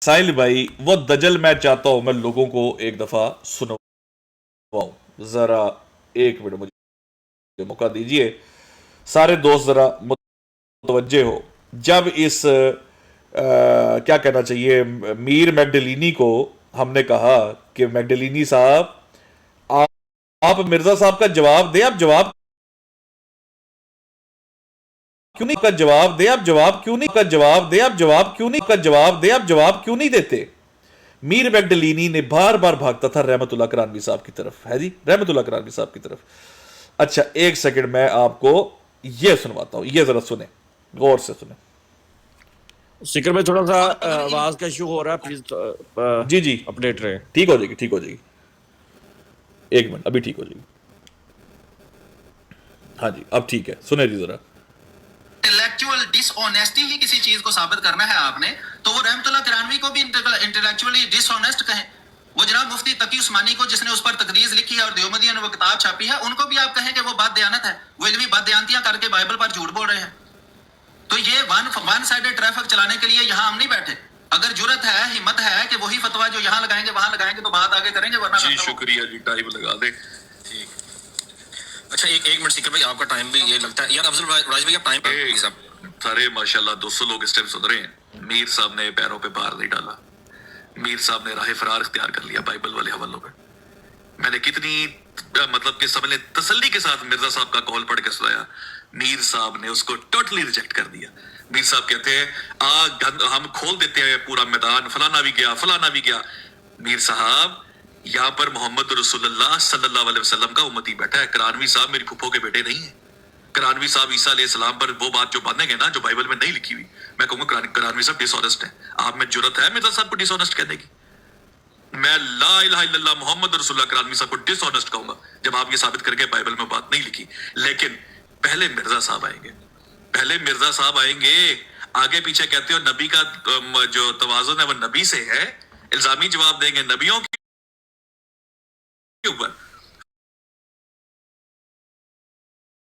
साहिल भाई, वो दजल मैं चाहता हूं मैं लोगों को एक दफा सुनवाऊं जरा। एक मिनट मुझे मौका दीजिए। सारे दोस्त जरा मुतवज्जे हो। जब इस क्या कहना चाहिए, मीर मैगडलिनी को हमने कहा कि मैगडलिनी साहब, आप, आप मिर्जा साहब का जवाब दें। आप जवाब क्यों नहीं का जवाब दे? आप जवाब क्यों नहीं का जवाब दे? आप जवाब क्यों नहीं का जवाब दे? आप जवाब क्यों नहीं देते? मीर मैगडलिनी ने बार बार भागता था रहमतुल्लाह करानवी साहब की तरफ, है जी, रहमतुल्लाह करानवी साहब की तरफ। अच्छा, एक सेकंड, मैं आपको ये सुनवाता हूं, ये जरा सुने, गौर से सुने। सिकर में थोड़ा सा आवाज का इशू हो रहा है, प्लीज जी जी, अपडेट रहे। ठीक हो जाएगी, ठीक हो जाएगी। एक मिनट, अभी ठीक हो जाएगी। हाँ जी, अब ठीक है, सुने जी जरा। इंटेलेक्चुअल डिसऑनेस्टी ही किसी चीज को साबित करना है आपने, तो वो रहमतुल्लाह किरानवी को भी इंटेलेक्चुअली डिसऑनेस्ट कहें। वो जनाब मुफ्ती तकी उस्मानी को, जिसने उस पर तकरीज लिखी है और देवबंदियों ने वो किताब छापी है, उनको भी आप कहें कि वो बददयानत है, वो इल्मी बददयानतियां करके बाइबल पर झूठ बोल रहे हैं। तो ये वन साइडेड ट्रैफिक चलाने के लिए यहाँ हम नहीं बैठे। अगर जुरत है, हिम्मत है कि वही फतवा जो यहाँ लगाएंगे वहां लगाएंगे तो बात आगे करेंगे, वरना जी शुक्रिया जी, टाइम लगा दे। ठीक, अच्छा एक मिनट सीकर भाई, आपका टाइम भी ये लगता है यार। अफजल राज भाई, आप टाइम पर सारे माशाल्लाह 200 लोग इस टाइम सुन रहे हैं। मीर साहब ने पैरों पे भार नहीं डाला, मीर साहब ने राह फरार इख्तियार कर लिया बाइबल वाले हवालों पे। मैंने कितनी मतलब कि सबने तसल्ली के साथ मिर्जा साहब का कॉल पढ़ के सुनाया, मीर साहब ने उसको टोटली रिजेक्ट कर दिया। मीर साहब कहते हैं हम खोल देते हैं पूरा मैदान, फलाना भी गया, फलाना भी गया। मीर साहब, यहाँ पर मोहम्मद रसूलुल्लाह सल्लल्लाहु अलैहि वसल्लम का उम्मती बैठा है। करानवी साहब मेरी फुफो के बेटे नहीं है। करानवी साहब ईसा अलैहिस्सलाम पर वो बात जो बांधेंगे ना, जो बाइबल में नहीं लिखी हुई, मैं कहूंगा करानवी साहब डिसऑनेस्ट है। आप में जुर्रत है मिर्जा साहब को डिसऑनेस्ट कहने की? मैं ला इलाहा इल्लल्लाह मोहम्मद रसूलुल्लाह करानवी साहब को डिसऑनेस्ट कहूंगा जब आप ये साबित करके बाइबल में बात नहीं लिखी। लेकिन पहले मिर्जा साहब आएंगे, पहले मिर्जा साहब आएंगे। आगे पीछे कहते हो नबी का जो तवाज़ुन है वो नबी से है, इल्जामी जवाब देंगे नबियों के ऊपर।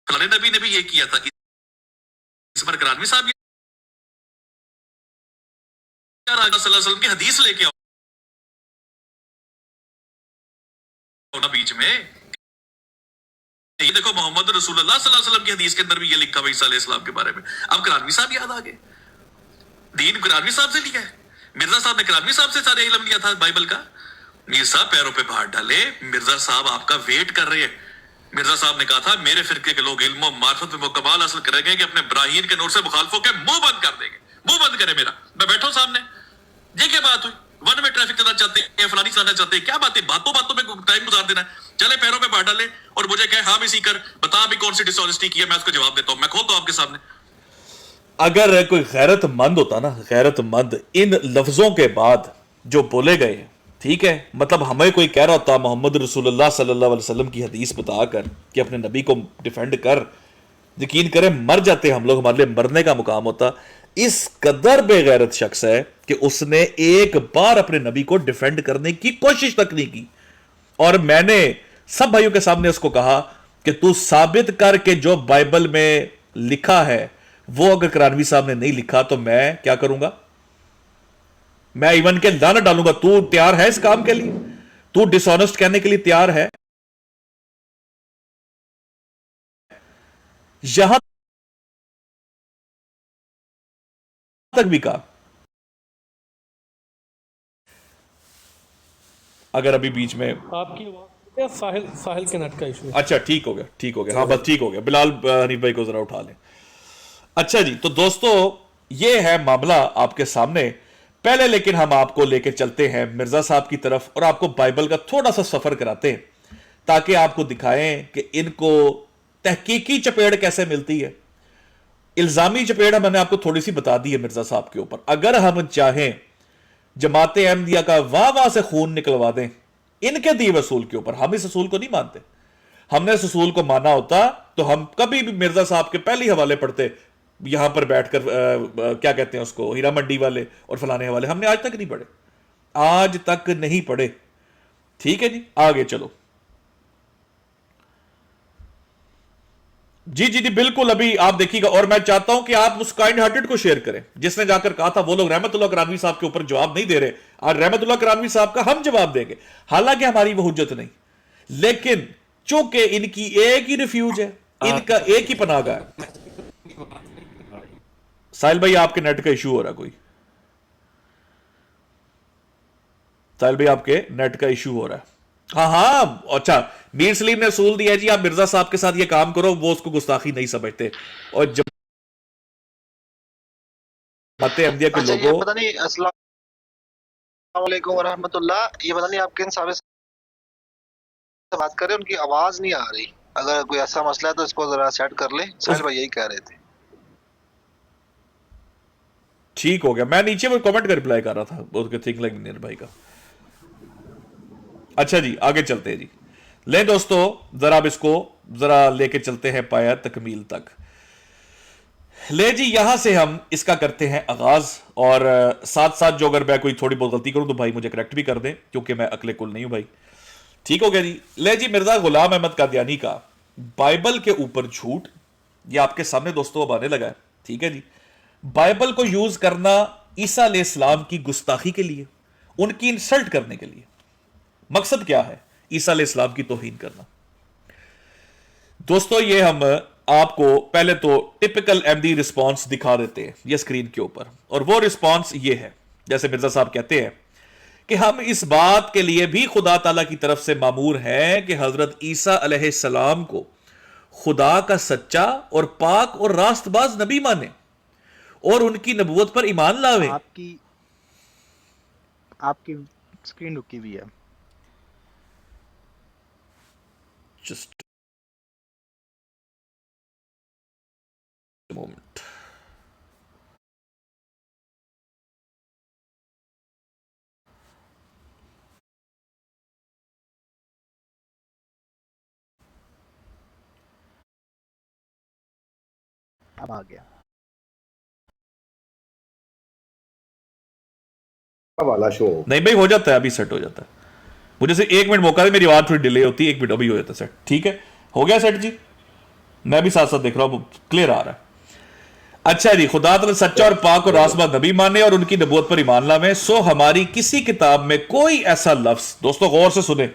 फलाने नबी ने भी ये किया था, इस पर करानवी साहब सल्लल्लाहु अलैहि वसल्लम की हदीस लेके आओ ना बीच में। ये देखो मोहम्मद रसूलुल्लाह सल्लल्लाहु अलैहि वसल्लम की हदीस के अंदर भी ये लिखा हुआ ईसा अलैहिस्सलाम के बारे में। अब करानवी साहब याद आ गए, दीन करानवी साहब से लिया है। मिर्जा साहब ने करानवी साहब से सारे इल्म लिया था बाइबल का। मीर साहब पैरों पे भार डाले, मिर्जा साहब आपका वेट कर रहे हैं। मिर्जा साहब ने कहा था मेरे फिरके के लोग इल्म मार्फत में वो कमाल हासिल करेंगे कि अपने ब्राहीन के नूर से मुखालफों के मुंह बंद कर देंगे। मुंह बंद करे मेरा, मैं बैठा सामने। ये क्या बात हुई? वन में ट्रैफिक चलाना चाहते हैं, फलानी चलाना चाहते हैं, क्या बात है? बातों बातों में टाइम गुजार देना है। चले पैरों पे भार डाले और मुझे कहे हाँ भी सीकर बता भी कौन सी डिसऑनेस्टी की है, मैं उसको जवाब देता हूं। मैं खोलता हूं आपके सामने। अगर कोई गैरतमंद होता ना, गैरतमंद, इन लफ्जों के बाद जो बोले गए, ठीक है, मतलब हमें कोई कह रहा होता मोहम्मद रसूलुल्लाह सल्लल्लाहु अलैहि वसल्लम की हदीस बताकर कि अपने नबी को डिफेंड कर, यकीन करें मर जाते हम लोग, हमारे लिए मरने का मुकाम होता। इस कदर बेगैरत शख्स है कि उसने एक बार अपने नबी को डिफेंड करने की कोशिश तक नहीं की। और मैंने सब भाइयों के सामने उसको कहा कि तू साबित कर कि जो बाइबल में लिखा है वो अगर करानवी साहब ने नहीं लिखा तो मैं क्या करूंगा? मैं इवन के लानत डालूंगा। तू तैयार है इस काम के लिए? तू डिसऑनेस्ट कहने के लिए तैयार है? यहां तक भी कहा। अगर अभी बीच में आपकी साहिल साहिल के नेट का इशू। अच्छा, ठीक हो गया, ठीक हो गया, हाँ बस ठीक हो गया। बिलाल हनीफ भाई को जरा उठा लें। अच्छा जी, तो दोस्तों ये है मामला आपके सामने। पहले लेकिन हम आपको लेके चलते हैं मिर्जा साहब की तरफ और आपको बाइबल का थोड़ा सा सफर कराते हैं ताकि आपको दिखाएं कि इनको तहकीकी चपेड़ कैसे मिलती है। इल्जामी चपेड़ मैंने आपको थोड़ी सी बता दी है मिर्जा साहब के ऊपर। अगर हम चाहें जमात अहमदिया का वाह वाह से खून निकलवा दें इनके दिए असूल के ऊपर, हम इस असूल को नहीं मानते। हमने इस असूल को माना होता तो हम कभी भी मिर्जा साहब के पहले हवाले पढ़ते, यहां पर बैठकर क्या कहते हैं उसको, हीरा मंडी वाले और फलाने हवाले। हमने आज तक नहीं पढ़े, आज तक नहीं पढ़े। ठीक है जी, आगे चलो। जी जी जी बिल्कुल, अभी आप देखिएगा। और मैं चाहता हूं कि आप उस काइंड हार्टेड को शेयर करें जिसने जाकर कहा था वो लोग रहमतुल्लाह करानवी साहब के ऊपर जवाब नहीं दे रहे, और रहमतुल्लाह करानवी साहब का हम जवाब देंगे। हालांकि हमारी वो हुज्जत नहीं, लेकिन चूंकि इनकी एक ही रिफ्यूज है, इनका एक ही पनागा है। साहिल भाई आपके नेट का इशू हो रहा है कोई? साहिल भाई आपके नेट का इशू हो रहा है। हाँ हाँ, अच्छा, मीर सलीम ने असूल दिया जी, आप मिर्जा साहब के साथ ये काम करो, वो उसको गुस्ताखी नहीं समझते। और जब अहमदिया के अच्छा, ये लोगों, पता नहीं, अस्सलाम वालेकुम वरहमतुल्लाह, ये पता नहीं आप किन साहब से बात कर रहे हैं, उनकी आवाज नहीं आ रही। अगर कोई ऐसा मसला है तो इसको जरा सेट कर ले। साहिल भाई यही कह रहे थे। ठीक हो गया। मैं नीचे वो कमेंट का रिप्लाई कर रहा था उसके थिंक लाइक मीर भाई का। अच्छा जी, आगे चलते हैं जी। ले दोस्तों, जरा अब इसको जरा लेके चलते हैं पाया तकमील तक। ले जी, यहां से हम इसका करते हैं आगाज, और साथ साथ जो अगर मैं कोई थोड़ी बहुत गलती करूं तो भाई मुझे करेक्ट भी कर दें, क्योंकि मैं अकले कुल नहीं हूं भाई। ठीक हो गया जी। ले जी, मिर्जा गुलाम अहमद कादियानी का बाइबल के ऊपर झूठ, ये आपके सामने दोस्तों अब आने लगा है। ठीक है जी। बाइबल को यूज करना ईसा अलैहिस्सलाम की गुस्ताखी के लिए, उनकी इंसल्ट करने के लिए। मकसद क्या है? ईसा अलैहिस्सलाम की तौहीन करना। दोस्तों, ये हम आपको पहले तो टिपिकल एमडी रिस्पांस दिखा देते हैं ये स्क्रीन के ऊपर, और वो रिस्पांस ये है, जैसे मिर्जा साहब कहते हैं कि हम इस बात के लिए भी खुदा ताला की तरफ से मामूर हैं कि हजरत ईसा अलैहिस्सलाम को खुदा का सच्चा और पाक और रास्तबाज नबी माने और उनकी नबूवत पर ईमान लावे। आपकी स्क्रीन रुकी हुई है। Just moment. अब आ गया वाला शो। नहीं भाई, हो जाता है, अभी सेट हो जाता है। मुझे सिर्फ 1 मिनट मौका दे, मेरी आवाज थोड़ी डिले होती है। 1 मिनट, अभी हो जाता है सेट। ठीक है, हो गया सेट जी। मैं भी साथ साथ देख रहा हूं, क्लियर आ रहा है। अच्छा जी, खुदा ताला सच्चा और पाक और रास्तबाज नबी माने और उनकी नबूवत पर ईमान लावे। सो हमारी किसी किताब में कोई ऐसा लफ्ज, दोस्तों गौर से सुने,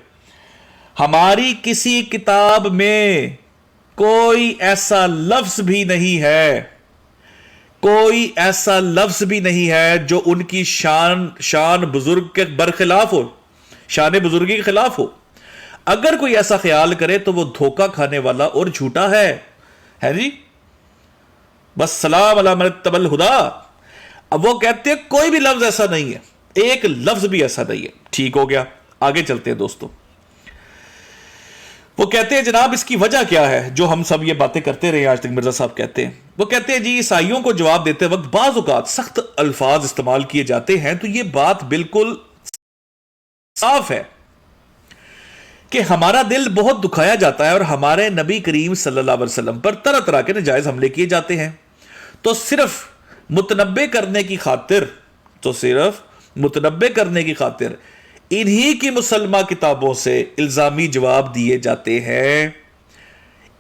हमारी किसी किताब में कोई ऐसा लफ्ज भी नहीं है, कोई ऐसा लफ्ज भी नहीं है जो उनकी शान बुजुर्ग के बरखिलाफ हो, शान बुजुर्गी के खिलाफ हो। अगर कोई ऐसा ख्याल करे तो वो धोखा खाने वाला और झूठा है जी। बस सलाम अला मन तबल हुदा। अब वो कहते हैं कोई भी लफ्ज ऐसा नहीं है, एक लफ्ज भी ऐसा नहीं है। ठीक हो गया, आगे चलते हैं दोस्तों। वो कहते हैं जनाब इसकी वजह क्या है जो हम सब ये बातें करते रहे आज तक। मिर्जा साहब कहते हैं, वो कहते हैं जी ईसाइयों को जवाब देते वक्त बाज़ औक़ात सख्त अल्फाज इस्तेमाल किए जाते हैं, तो ये बात बिल्कुल साफ है कि हमारा दिल बहुत दुखाया जाता है और हमारे नबी करीम सल्लल्लाहु अलैहि वसल्लम पर तरह तरह के नाजायज हमले किए जाते हैं। तो सिर्फ मुतनब्बे करने की खातिर इन्हीं की मुसलमान किताबों से इल्जामी जवाब दिए जाते हैं।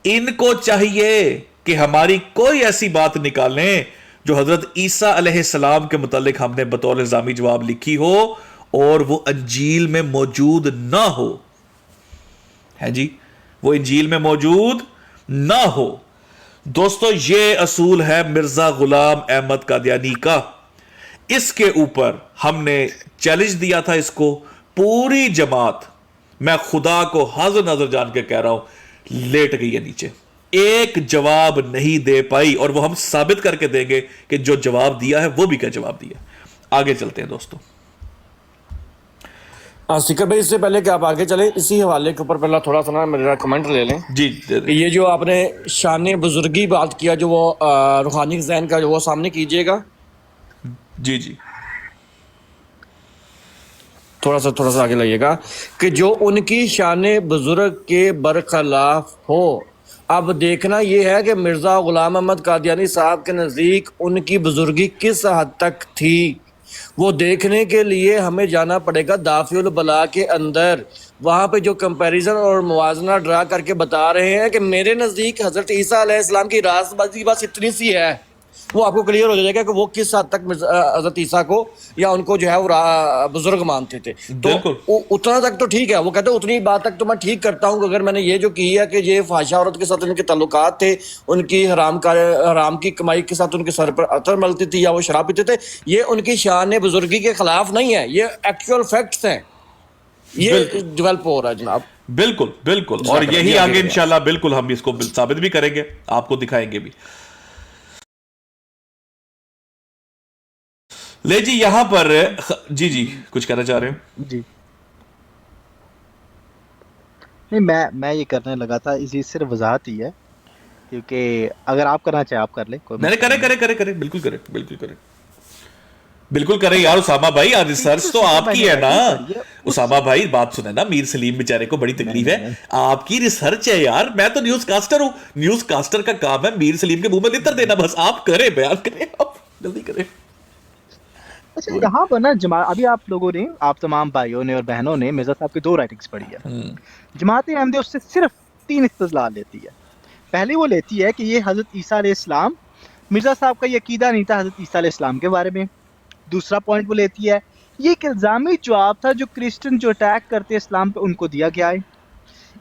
इनको चाहिए कि हमारी कोई ऐसी बात निकालें जो हजरत ईसा अलैहिस्सलाम के मुतालिक हमने बतौर इल्जामी जवाब लिखी हो और वो इंजील में मौजूद ना हो, है जी, वो इंजील में मौजूद ना हो। दोस्तों, ये असूल है मिर्जा गुलाम अहमद कादियानी का। इसके ऊपर हमने चैलेंज दिया था इसको, पूरी जमात, मैं खुदा को हाजिर नाज़र जान के कह रहा हूं, लेट गई है नीचे, एक जवाब नहीं दे पाई। और वो हम साबित करके देंगे कि जो जवाब दिया है वो भी क्या जवाब दिया। आगे चलते हैं दोस्तों। सिकर भाई, इससे पहले कि आप आगे चले, इसी हवाले के ऊपर पहला थोड़ा सा ना मेरा कमेंट ले लें जी। ये जो आपने शान बुजुर्गी बात किया, जो वो रूहानी ज़हन का, जो वो सामने कीजिएगा। जी जी, थोड़ा सा आगे लाइएगा कि जो उनकी शान बुजुर्ग के बरखिलाफ हो। अब देखना यह है कि मिर्ज़ा गुलाम अहमद कादियानी साहब के नज़दीक उनकी बुजुर्गी किस हद तक थी। वो देखने के लिए हमें जाना पड़ेगा दाफिउल बला के अंदर। वहां पे जो कंपैरिजन और मुवाजना ड्रा करके बता रहे हैं कि मेरे नज़दीक हज़रत ईसा अलैहिस्सलाम की रास्तबाजी बस इतनी सी है, वो आपको क्लियर हो जाएगा कि वो किस हद तक हज़रत ईसा को या उनको जो है वो बुजुर्ग मानते थे। तो उतना तक तो ठीक है, वो कहते हैं उतनी बात तक तो मैं ठीक करता हूँ। अगर मैंने ये जो की है कि ये फाहिशा औरत के साथ उनके ताल्लुकात थे, उनकी हराम की कमाई के साथ उनके सर पर अतर मलती थी या वो शराब पीते थे, ये उनकी शान बुजुर्गी के खिलाफ नहीं है, ये एक्चुअल फैक्ट्स हैं, ये डेवलप हो रहा है जनाब। बिल्कुल बिल्कुल, और यही आगे इंशाल्लाह बिल्कुल हम इसको साबित भी करेंगे, आपको दिखाएंगे भी। ले जी यहां पर जी जी कुछ कहना चाह रहे हो? जी नहीं, मैं ये करने लगा था, इसी सिर्फ वजाहत ही है, क्योंकि अगर आप करना चाहे आप कर ले, कोई नहीं, करे बिल्कुल करे यार। उसामा भाई रिसर्च तो आपकी है ना। उसामा भाई बात सुने ना, मीर सलीम बेचारे को बड़ी तकलीफ है, आपकी रिसर्च है यार। मैं तो न्यूज कास्टर हूं, न्यूज कास्टर का काम है मीर सलीम के मुंह में लितर देना, बस आप करें, बयान करें, आप जल्दी करें। अच्छा, यहाँ पर ना अभी आप लोगों ने, आप तमाम भाइयों ने और बहनों ने मिर्जा साहब की 2 राइटिंग्स पढ़ी है। जमात अहमदिया उससे सिर्फ 3 इस्तेदलाल लेती है। पहली वो लेती है कि ये हज़रत ईसा अलैहिस्सलाम, मिर्जा साहब का ये अकीदा नहीं था हज़रत ईसा अलैहिस्सलाम के बारे में। दूसरा पॉइंट वो लेती है, ये एक इल्ज़ामी जवाब था जो क्रिश्चियन जो अटैक करते इस्लाम पे उनको दिया गया है,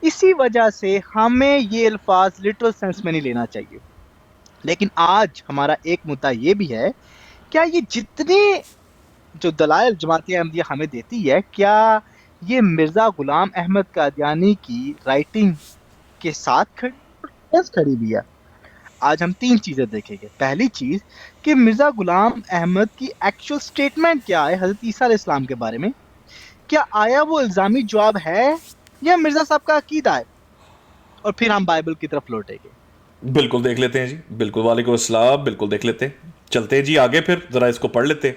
इसी वजह से हमें ये अल्फाज लिटरल सेंस में नहीं लेना चाहिए। लेकिन आज हमारा एक मुद्दा ये भी है, क्या ये जितने जो दलाइल जमात अहमदिया हमें देती है, क्या ये मिर्ज़ा गुलाम अहमद कादियानी की राइटिंग के साथ खड़ी भी है? आज हम 3 चीज़ें देखेंगे। पहली चीज़ कि मिर्ज़ा गुलाम अहमद की एक्चुअल स्टेटमेंट क्या है हज़रत ईसा अलैहिस्सलाम के बारे में, क्या आया वो इल्ज़ामी जवाब है या मिर्ज़ा साहब का अकीदा है, और फिर हम बाइबल की तरफ लौटेंगे। बिल्कुल देख लेते हैं जी, बिल्कुल, वालेकुम अस्सलाम, बिल्कुल देख लेते हैं, चलते हैं जी आगे, फिर जरा इसको पढ़ लेते हैं।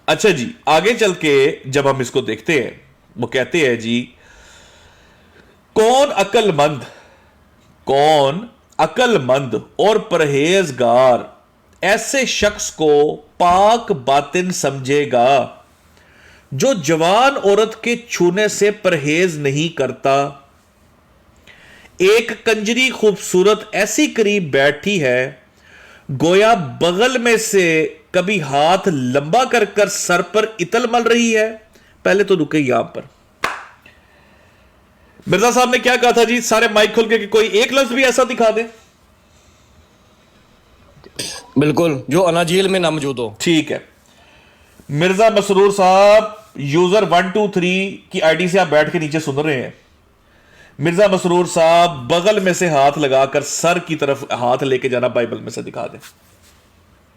अच्छा जी, आगे चल के जब हम इसको देखते हैं, वो कहते हैं जी, कौन अक्लमंद और परहेजगार ऐसे शख्स को पाक बातिन समझेगा जो जवान औरत के छूने से परहेज नहीं करता। एक कंजरी खूबसूरत ऐसी करीब बैठी है, गोया बगल में से कभी हाथ लंबा कर कर सर पर इतल मल रही है। पहले तो रुके यहां पर, मिर्जा साहब ने क्या कहा था जी? सारे माइक खोल के कि कोई एक लफ्ज भी ऐसा दिखा दे। बिल्कुल, जो अनाजील में ना मौजूद हो। ठीक है, मिर्जा मसरूर साहब यूजर 123 की आईडी से आप बैठ के नीचे सुन रहे हैं। मिर्जा मसरूर साहब बगल में से हाथ लगाकर सर की तरफ हाथ लेके जाना बाइबल में से दिखा दे।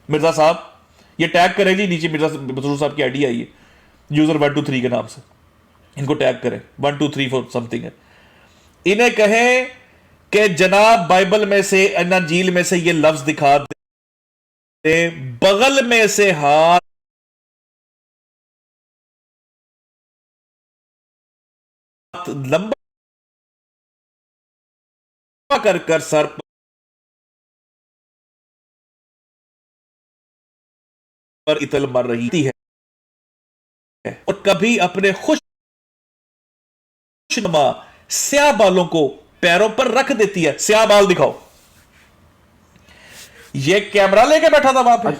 मिर्जा साहब ये टैग करें जी, नीचे मिर्जा मसरूर साहब की आईडी आई है यूजर 123 के नाम से, इनको टैग करें, 1234 समथिंग है। इन्हें कहें कि जनाब बाइबल में से, अन्जील में से ये लफ्ज दिखा दे, बगल में से हाथ लंबा कर कर सर पर इतल मर रही है, और कभी अपने खुशनुमा स्याह बालों को पैरों पर रख देती है। स्याह बाल दिखाओ। ये कैमरा लेके बैठा था वहां पे।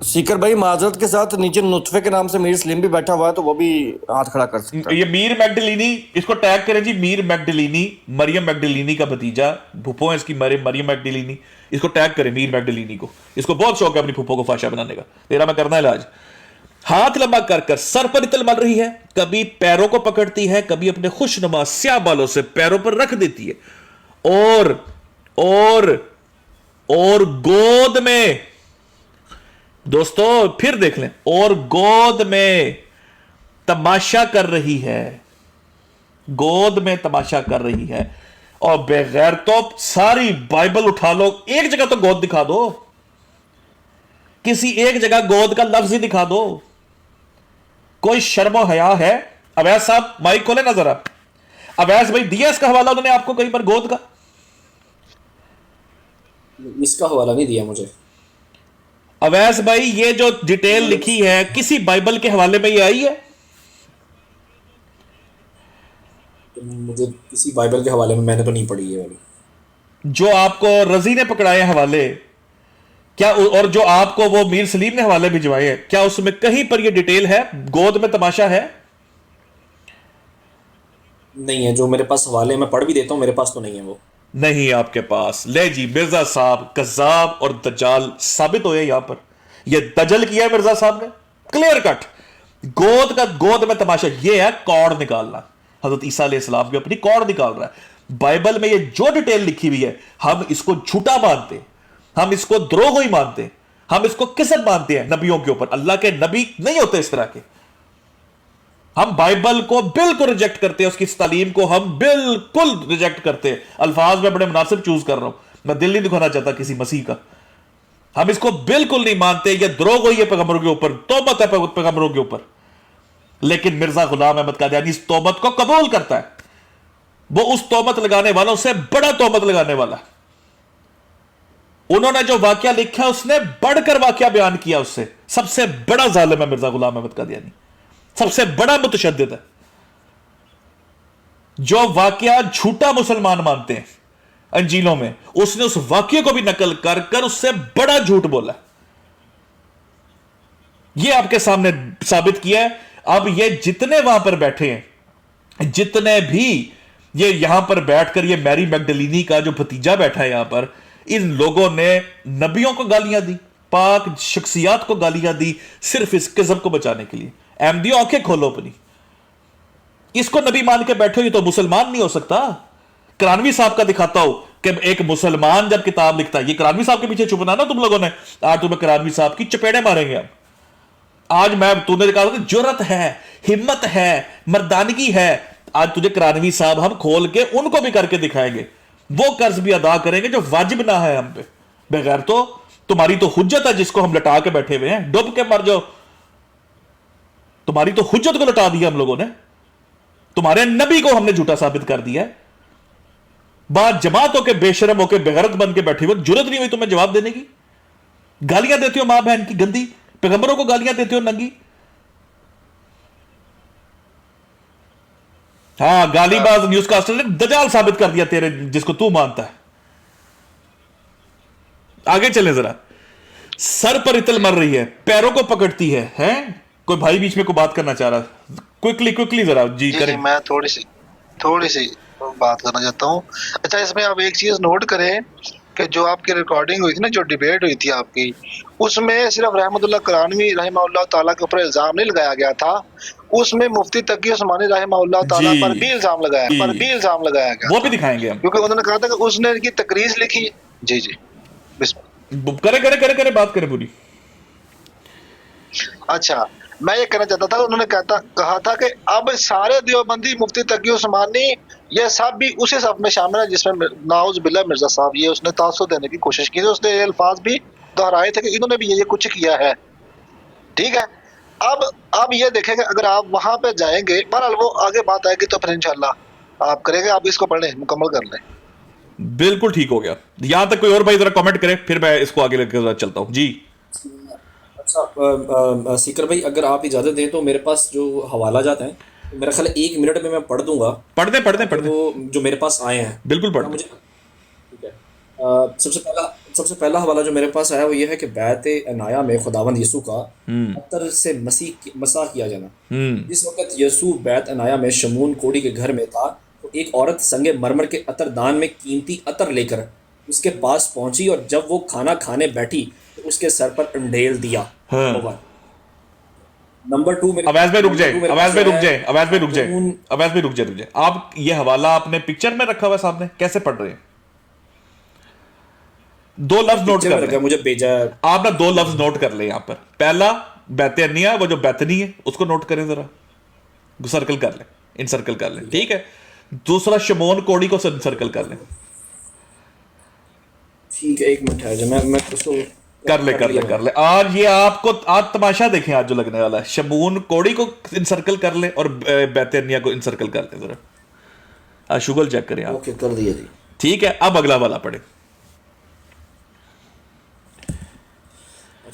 सीकर भाई माजरत के साथ नीचे नुत्फे के नाम से मीर सलीम भी बैठा हुआ है, तो वो भी हाथ खड़ा कर सकता है। ये मीर मैगडलिनी, इसको टैग करें जी, मीर मैगडलिनी, मरियम मैगडलिनी का भतीजा, फुप्पो है इसकी मरियम मैगडलिनी। इसको टैग करें मीर मैगडलिनी को, इसको बहुत शौक है अपनी फुप्पो को फाशा बनाने का। तेरा मैं करना इलाज। हाथ लंबा कर कर सर पर इतल मल रही है, कभी पैरों को पकड़ती है, कभी अपने खुशनुमा स्याह बालों से पैरों पर रख देती है, और गोद में, दोस्तों फिर देख लें, और गोद में तमाशा कर रही है, गोद में तमाशा कर रही है। और बगैर तो सारी बाइबल उठा लो, एक जगह तो गोद दिखा दो, किसी एक जगह गोद का लफ्ज ही दिखा दो। कोई शर्म और हया है? अवैस साहब माइक खोले ना जरा। अवैस भाई दिया इसका हवाला उन्होंने आपको कहीं पर गोद का? इसका हवाला नहीं दिया मुझे। अवैस भाई, ये जो डिटेल लिखी है किसी बाइबल के हवाले में ये आई है? मुझे किसी बाइबल के हवाले में मैंने तो नहीं पढ़ी है वाली। जो आपको रजी ने पकड़ाए हवाले, क्या और जो आपको वो मीर सलीम ने हवाले भिजवाए हैं, क्या उसमें कहीं पर ये डिटेल है? गोद में तमाशा है? नहीं है, जो मेरे पास हवाले मैं पढ़ भी देता हूँ, मेरे पास तो नहीं है वो। नहीं आपके पास। ले जी, मिर्जा साहब कज़्ज़ाब और दज्जाल साबित हुए यहां पर। ये दजल किया है मिर्जा साहब ने, क्लियर कट। गोद में तमाशा ये है कौड़ निकालना। हजरत ईसा अलैहिस्सलाम की अपनी कौड़ निकाल रहा है। बाइबल में ये जो डिटेल लिखी हुई है, हम इसको झूठा मानते, हम इसको द्रोह मानते, हम इसको किसम मानते हैं नबियों के ऊपर। अल्लाह के नबी नहीं होते इस तरह के। हम बाइबल को बिल्कुल रिजेक्ट करते हैं, उसकी इस तालीम को हम बिल्कुल रिजेक्ट करते हैं। अल्फाज में बड़े मुनासिब चूज कर रहा हूं, मैं दिल नहीं दिखाना चाहता किसी मसीह का। हम इसको बिल्कुल नहीं मानते, ये द्रोह हुई है पैगंबरों के ऊपर, तौबत है पैगंबरों के ऊपर। लेकिन मिर्जा गुलाम अहमद कादियानी इस तौबत को कबूल करता है। वो उस तौबत लगाने वालों से बड़ा तौबत लगाने वाला है। उन्होंने जो वाकया लिखा है उसने बढ़कर वाकया बयान किया उससे। सबसे बड़ा जालिम है मिर्जा गुलाम अहमद कादियानी, सबसे बड़ा मुतशद्दिद है। जो वाकया झूठा मुसलमान मानते हैं अंजीलों में, उसने उस वाक्य को भी नकल कर कर उससे बड़ा झूठ बोला। यह आपके सामने साबित किया है। अब ये जितने वहां पर बैठे हैं, जितने भी ये यहां पर बैठकर, ये मैरी मैगडलिनी का जो भतीजा बैठा है यहां पर, इन लोगों ने नबियों को गालियां दी, पाक शख्सियात को गालियां दी, सिर्फ इस किस्म को बचाने के लिए। अहमदियों आंखें खोलो अपनी, इसको नबी मान के बैठो, ये तो मुसलमान नहीं हो सकता। करानवी साहब का दिखाता हूं कि एक मुसलमान जब किताब लिखता है, ये करानवी साहब के पीछे छुपना ना तुम लोगों ने, आज तुम्हें करानवी साहब की चपेड़े मारेंगे हम। आज तूने कहा कि जुर्रत है, हिम्मत है, मर्दानगी है, आज तुझे करानवी साहब हम खोल के उनको भी करके दिखाएंगे। वो कर्ज भी अदा करेंगे जो वाजिब ना है हम पे। बगैर तो तुम्हारी तो हुज्जत है जिसको हम लटा के बैठे हुए हैं, डूब के मर जाओ। तुम्हारी तो हुज्जत को लटा दिया हम लोगों ने, तुम्हारे नबी को हमने झूठा साबित कर दिया है। बात जमात होके बेशरम होके बेगैरत बन के बैठे हुए, जरूरत नहीं हुई तुम्हें जवाब देने की। गालियां देते हो मां बहन की गंदी, पैगंबरों को गालियां देते हो नंगी। हाँ, गालीबाज न्यूज़कास्टर ने दजाल साबित कर दिया तेरे, जिसको तू मानता है। आगे चले जरा। सर पर इतल मर रही है, पैरों को पकड़ती है, हैं? कोई भाई बीच में कोई बात करना चाह रहा, क्विकली जरा जी करें। मैं थोड़ी सी बात करना चाहता हूँ। अच्छा, इसमें आप एक चीज नोट करें कि जो आपकी रिकॉर्डिंग हुई थी ना, जो डिबेट हुई थी आपकी, उसमें सिर्फ रहमतुल्लाह करानवी रहमतुल्लाह ताला के ऊपर इल्जाम नहीं लगाया गया था, उसमें मुफ्ती तकी उस्मानी रहमतुल्लाह ताला पर भी इल्जाम लगाया गया। वो भी दिखाएंगे हम, क्योंकि उन्होंने कहा था कि उसने इनकी तकरीज लिखी। जी करे बात करें पूरी। अच्छा, मैं ये कहना चाहता था, उन्होंने कहा था कि अब सारे देवबंदी मुफ्ती तकी उस्मानी ये सब भी उसी सब में शामिल है जिसमें नाउज बिल्ला मिर्जा साहब, ये उसने तासुर देने की कोशिश की थी। उसने ये अल्फाज भी दोहराए थे कि इन्होंने भी ये कुछ किया है। ठीक है, अब ये देखेंगे, अगर आप वहां पे जाएंगे, बहरहाल वो आगे बात आएगी तो फिर इंशाल्लाह आप करेंगे। आप इसको पढ़ लें, मुकम्मल कर लें। बिल्कुल ठीक हो गया। यहां तक कोई और भाई जरा कमेंट करे, फिर मैं इसको आगे लेकर चलता हूं जी। अच्छा सीकर भाई, अगर आप इजाजत दें तो मेरे पास जो हवाला जाता है, तो मेरा ख्याल 1 मिनट में मैं पढ़ दूंगा। पढ़ दे तो जो मेरे पास आए हैं बिल्कुल पढ़ मुझे। ठीक है, सबसे पहला हवाला जो मेरे पास आया वो ये है कि बैत अनाया में खुदावंद यसू का अतर से मसा किया जाना। जिस वक्त यसू बैत अनाया में शमून कोड़ी के घर में था, तो एक औरत संगे मरमर के अतरदान में कीमती अतर लेकर उसके पास पहुंची, और जब वो खाना खाने बैठी तो उसके सर पर अंडेल दिया। नंबर 2 में अवैस में रुक जाए। आप ये हवाला आपने पिक्चर में रखा हुआ सामने, कैसे पढ़ रहे हैं? 2 लफ्ज नोट कर ले, मुझे भेजा आप ना 2 लफ्ज नोट कर ले। यहां पर पहला बैतनिया, वो जो बैतनी है उसको नोट करें जरा, सर्कल कर ले, इनसर्कल कर ले। ठीक है, दूसरा शमोन कोड़ी को सर्कल कर ले। ठीक है, 1 मिनट है, मैं उसको कर ले। आज ये आपको आज तमाशा देखें, आज जो लगने वाला है। शमून कोड़ी को इनसर्कल कर ले और बैतनिया को इनसर्कल कर ले जरा। शुगल चेक करें आप। ओके, कर दिया जी। ठीक है, अब अगला वाला पढ़े।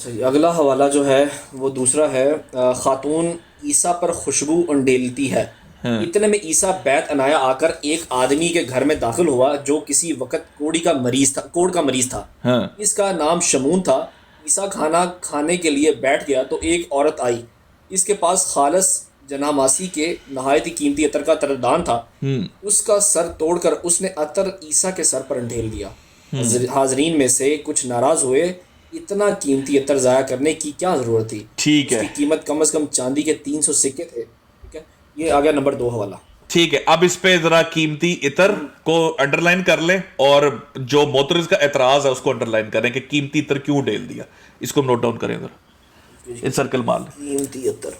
अच्छा, ये अगला हवाला जो है वो दूसरा है। खातून ईसा पर खुशबू उंडेलती है। इतने में ईसा बैत अनाया आकर एक आदमी के घर में दाखिल हुआ जो किसी वक्त कोढ़ का मरीज था। इसका नाम शमून था। ईसा खाना खाने के लिए बैठ गया तो एक औरत आई। इसके पास खालस जनामासी के नहायत ही कीमती अतर का तरदान था। उसका सर तोड़कर उसने अतर ईसा के सर पर अंढेल दिया। हाजरीन में से कुछ नाराज हुए, इतना कीमती अतर जाया करने की क्या जरूरत थी। ठीक है, उसकी कीमत कम से कम चांदी के 300 सिक्के थे। ठीक है, ये आ गया नंबर 2 हवाला। ठीक है। अब इस पे जरा कीमती इतर को अंडरलाइन कर ले और जो मोतरिज का एतराज है उसको अंडरलाइन करें कि कीमती इतर क्यों डेल दिया। इसको नोट डाउन करें जरा, इन सर्कल मार ले। कीमती अतर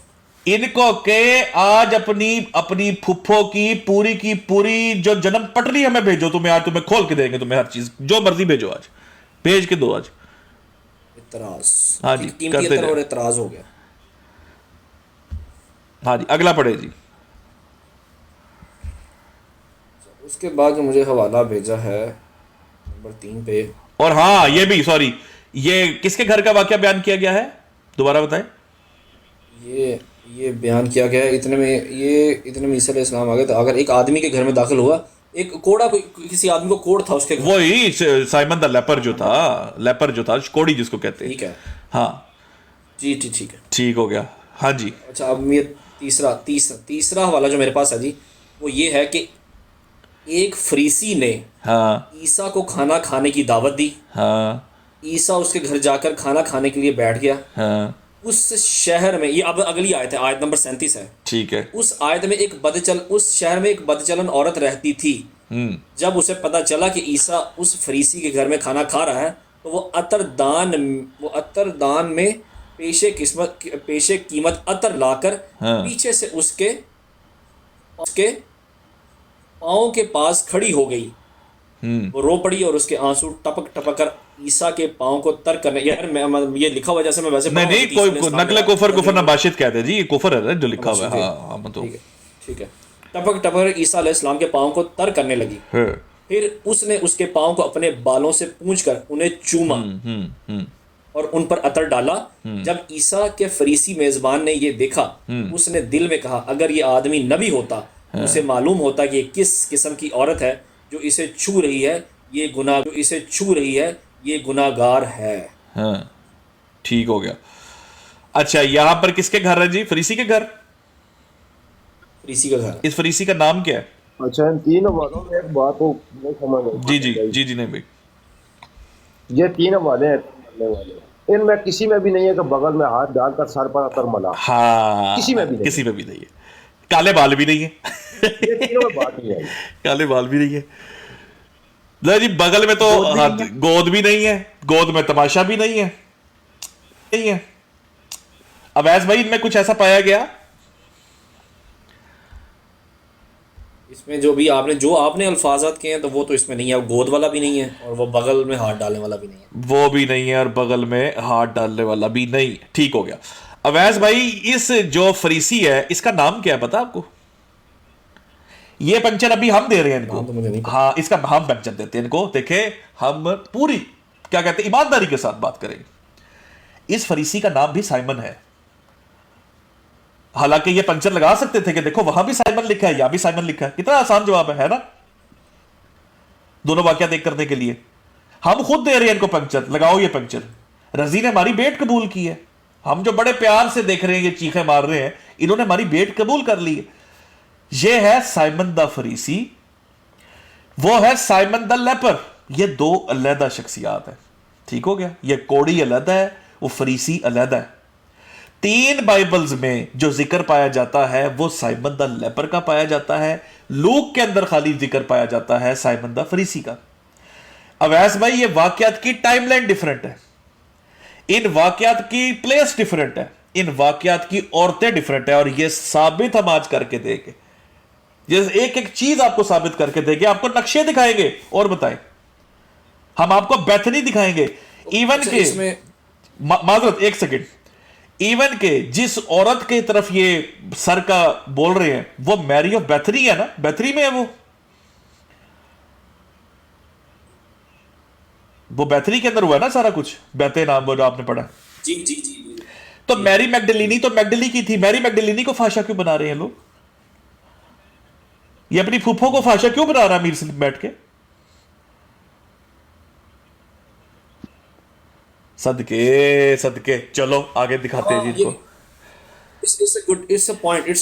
इनको के आज अपनी फुफ्फो की पूरी जो जन्म पटरी हमें भेजो, तुम्हें आज तुम्हें खोल के देंगे, तुम्हें हर चीज जो मर्जी भेजो, आज भेज के दो आज। इतराज, हाँ जी, कीमती करते अतर जाए। और इतराज हो गया। हाँ जी, अगला पढ़े जी। उसके बाद जो मुझे हवाला भेजा है नंबर 3 पे, और हाँ ये भी, सॉरी, ये किसके घर का वाकया बयान किया गया है, दोबारा बताएं। ये बयान किया गया है। इतने में ईसा अलैहिस्सलाम आ गए। तो अगर एक आदमी के घर में दाखिल हुआ, एक कोड़ा, किसी आदमी को कोड़ था उसके घर। वही साइमन द लेपर जो था कोड़ी जिसको कहते हैं। ठीक है, हाँ जी ठीक है, ठीक हो गया। हाँ जी। अच्छा, अब ये तीसरा हवाला जो मेरे पास है जी, वो ये है कि एक फरीसी ने हाँ ईसा को खाना खाने की दावत दी। हाँ ईसा उसके घर जाकर खाना खाने के लिए बैठ गया। हाँ उस शहर में, ये अब अगली आयत है, आयत नंबर 37 है। ठीक है। उस आयत में उस शहर में एक बदचलन औरत रहती थी। जब उसे पता चला कि ईसा उस फरीसी के घर में खाना खा रहा है तो वो अतरदान में पेशे कीमत अतर लाकर पीछे से उसके पाँव के पास खड़ी हो गई। वो रो पड़ी और उसके आंसू टपक कर ईसा के पाँव को तर करने, यार ये लिखा हुआ जैसे मैं वैसे नहीं कोई नकल कुफर नबाशित कहते हैं जी, ये कुफर है जो लिखा हुआ है। हाँ तो ठीक है। टपक ईसा अलैहिस्सलाम के पाँव को तर करने लगी। फिर उसने उसके पाँव को अपने बालों से पूंछकर उन्हें चूमा और उन पर अतर डाला। जब ईसा के फरीसी मेजबान ने ये देखा, उसने दिल में कहा, अगर ये आदमी नबी होता तो उसे मालूम होता कि ये किस किस्म की औरत है जो इसे छू रही है, ये गुनाहगार है। हाँ, ठीक हो गया। अच्छा, यहां पर किसके घर है जी? फरीसी के घर। फरीसी का घर। इस फरीसी का नाम क्या है? अच्छा, इन तीन हवालों में एक बात हो नहीं समझ। जी नहीं भाई, ये 3 हवाले हैं वाले, इनमें किसी में भी नहीं है कि बगल में हाथ डालकर सर पर अतर मला। हाँ, किसी में भी नहीं है। काले बाल भी नहीं है। ये तीनों में बात नहीं है। काले बाल भी नहीं है जी। बगल में तो गोद भी नहीं है, गोद में तमाशा भी नहीं है। अवैस भाई, इनमें कुछ ऐसा पाया गया? इसमें जो आपने अल्फाजात किए हैं तो वो तो इसमें नहीं है। गोद वाला भी नहीं है और वो बगल में हाथ डालने वाला भी नहीं है। वो भी नहीं है और बगल में हाथ डालने वाला भी नहीं। ठीक हो गया। अवैस भाई, इस जो फरीसी है इसका नाम क्या है पता आपको? ये पंचर अभी हम दे रहे हैं इनको। तो मुझे नहीं। हाँ, इसका हम पंचर देते हैं इनको। देखे, हम पूरी क्या कहते हैं ईमानदारी के साथ बात करेंगे। इस फरीसी का नाम भी साइमन है। हालांकि ये पंचर लगा सकते थे कि देखो वहां भी साइमन लिखा है, यहां भी साइमन लिखा है। कितना आसान जवाब है ना, दोनों वाकया देख करने के लिए। हम खुद दे रहे हैं इनको पंचर, लगाओ ये पंचर। रजी ने हमारी बेट कबूल की है। हम जो बड़े प्यार से देख रहे हैं, ये चीखें मार रहे हैं, इन्होंने हमारी बेट कबूल कर ली है। ये है साइमन द फरीसी, वो है साइमन द लेपर। ये 2 अलहदा शख्सियात है। ठीक हो गया। ये कोड़ी अलहदा है, वो फरीसी अलहदा है। 3 बाइबल्स में जो जिक्र पाया जाता है वो साइमन द लेपर का पाया जाता है। लूक के अंदर खाली जिक्र पाया जाता है साइमन द फरीसी का। अवैस भाई, ये वाकयात की टाइमलाइन डिफरेंट है, इन वाकयात की प्लेस डिफरेंट है, इन वाकयात की औरतें डिफरेंट है। और ये साबित हम आज करके देंगे। जैसे एक एक चीज आपको साबित करके देंगे, आपको नक्शे दिखाएंगे और बताएं। हम आपको बैथनी दिखाएंगे। इवन के माजरत, एक सेकेंड, इवन के जिस औरत के तरफ ये सर का बोल रहे हैं वो मैरी ऑफ बैथनी है ना, बैथनी में है वो बैथनी के अंदर हुआ है ना सारा कुछ। बैथे नाम वो जो आपने पढ़ा। जी जी जी जी। तो मैरी मैगडलिनी तो मैगडली की थी, मैरी मैगडलिनी को फाशा क्यों बना रहे हैं लोग? ये अपनी फूफो को फाशा क्यों बना रहा है मीर सलीम बैठ के? सदके सदके, चलो आगे दिखाते हैं जी इनको। It's a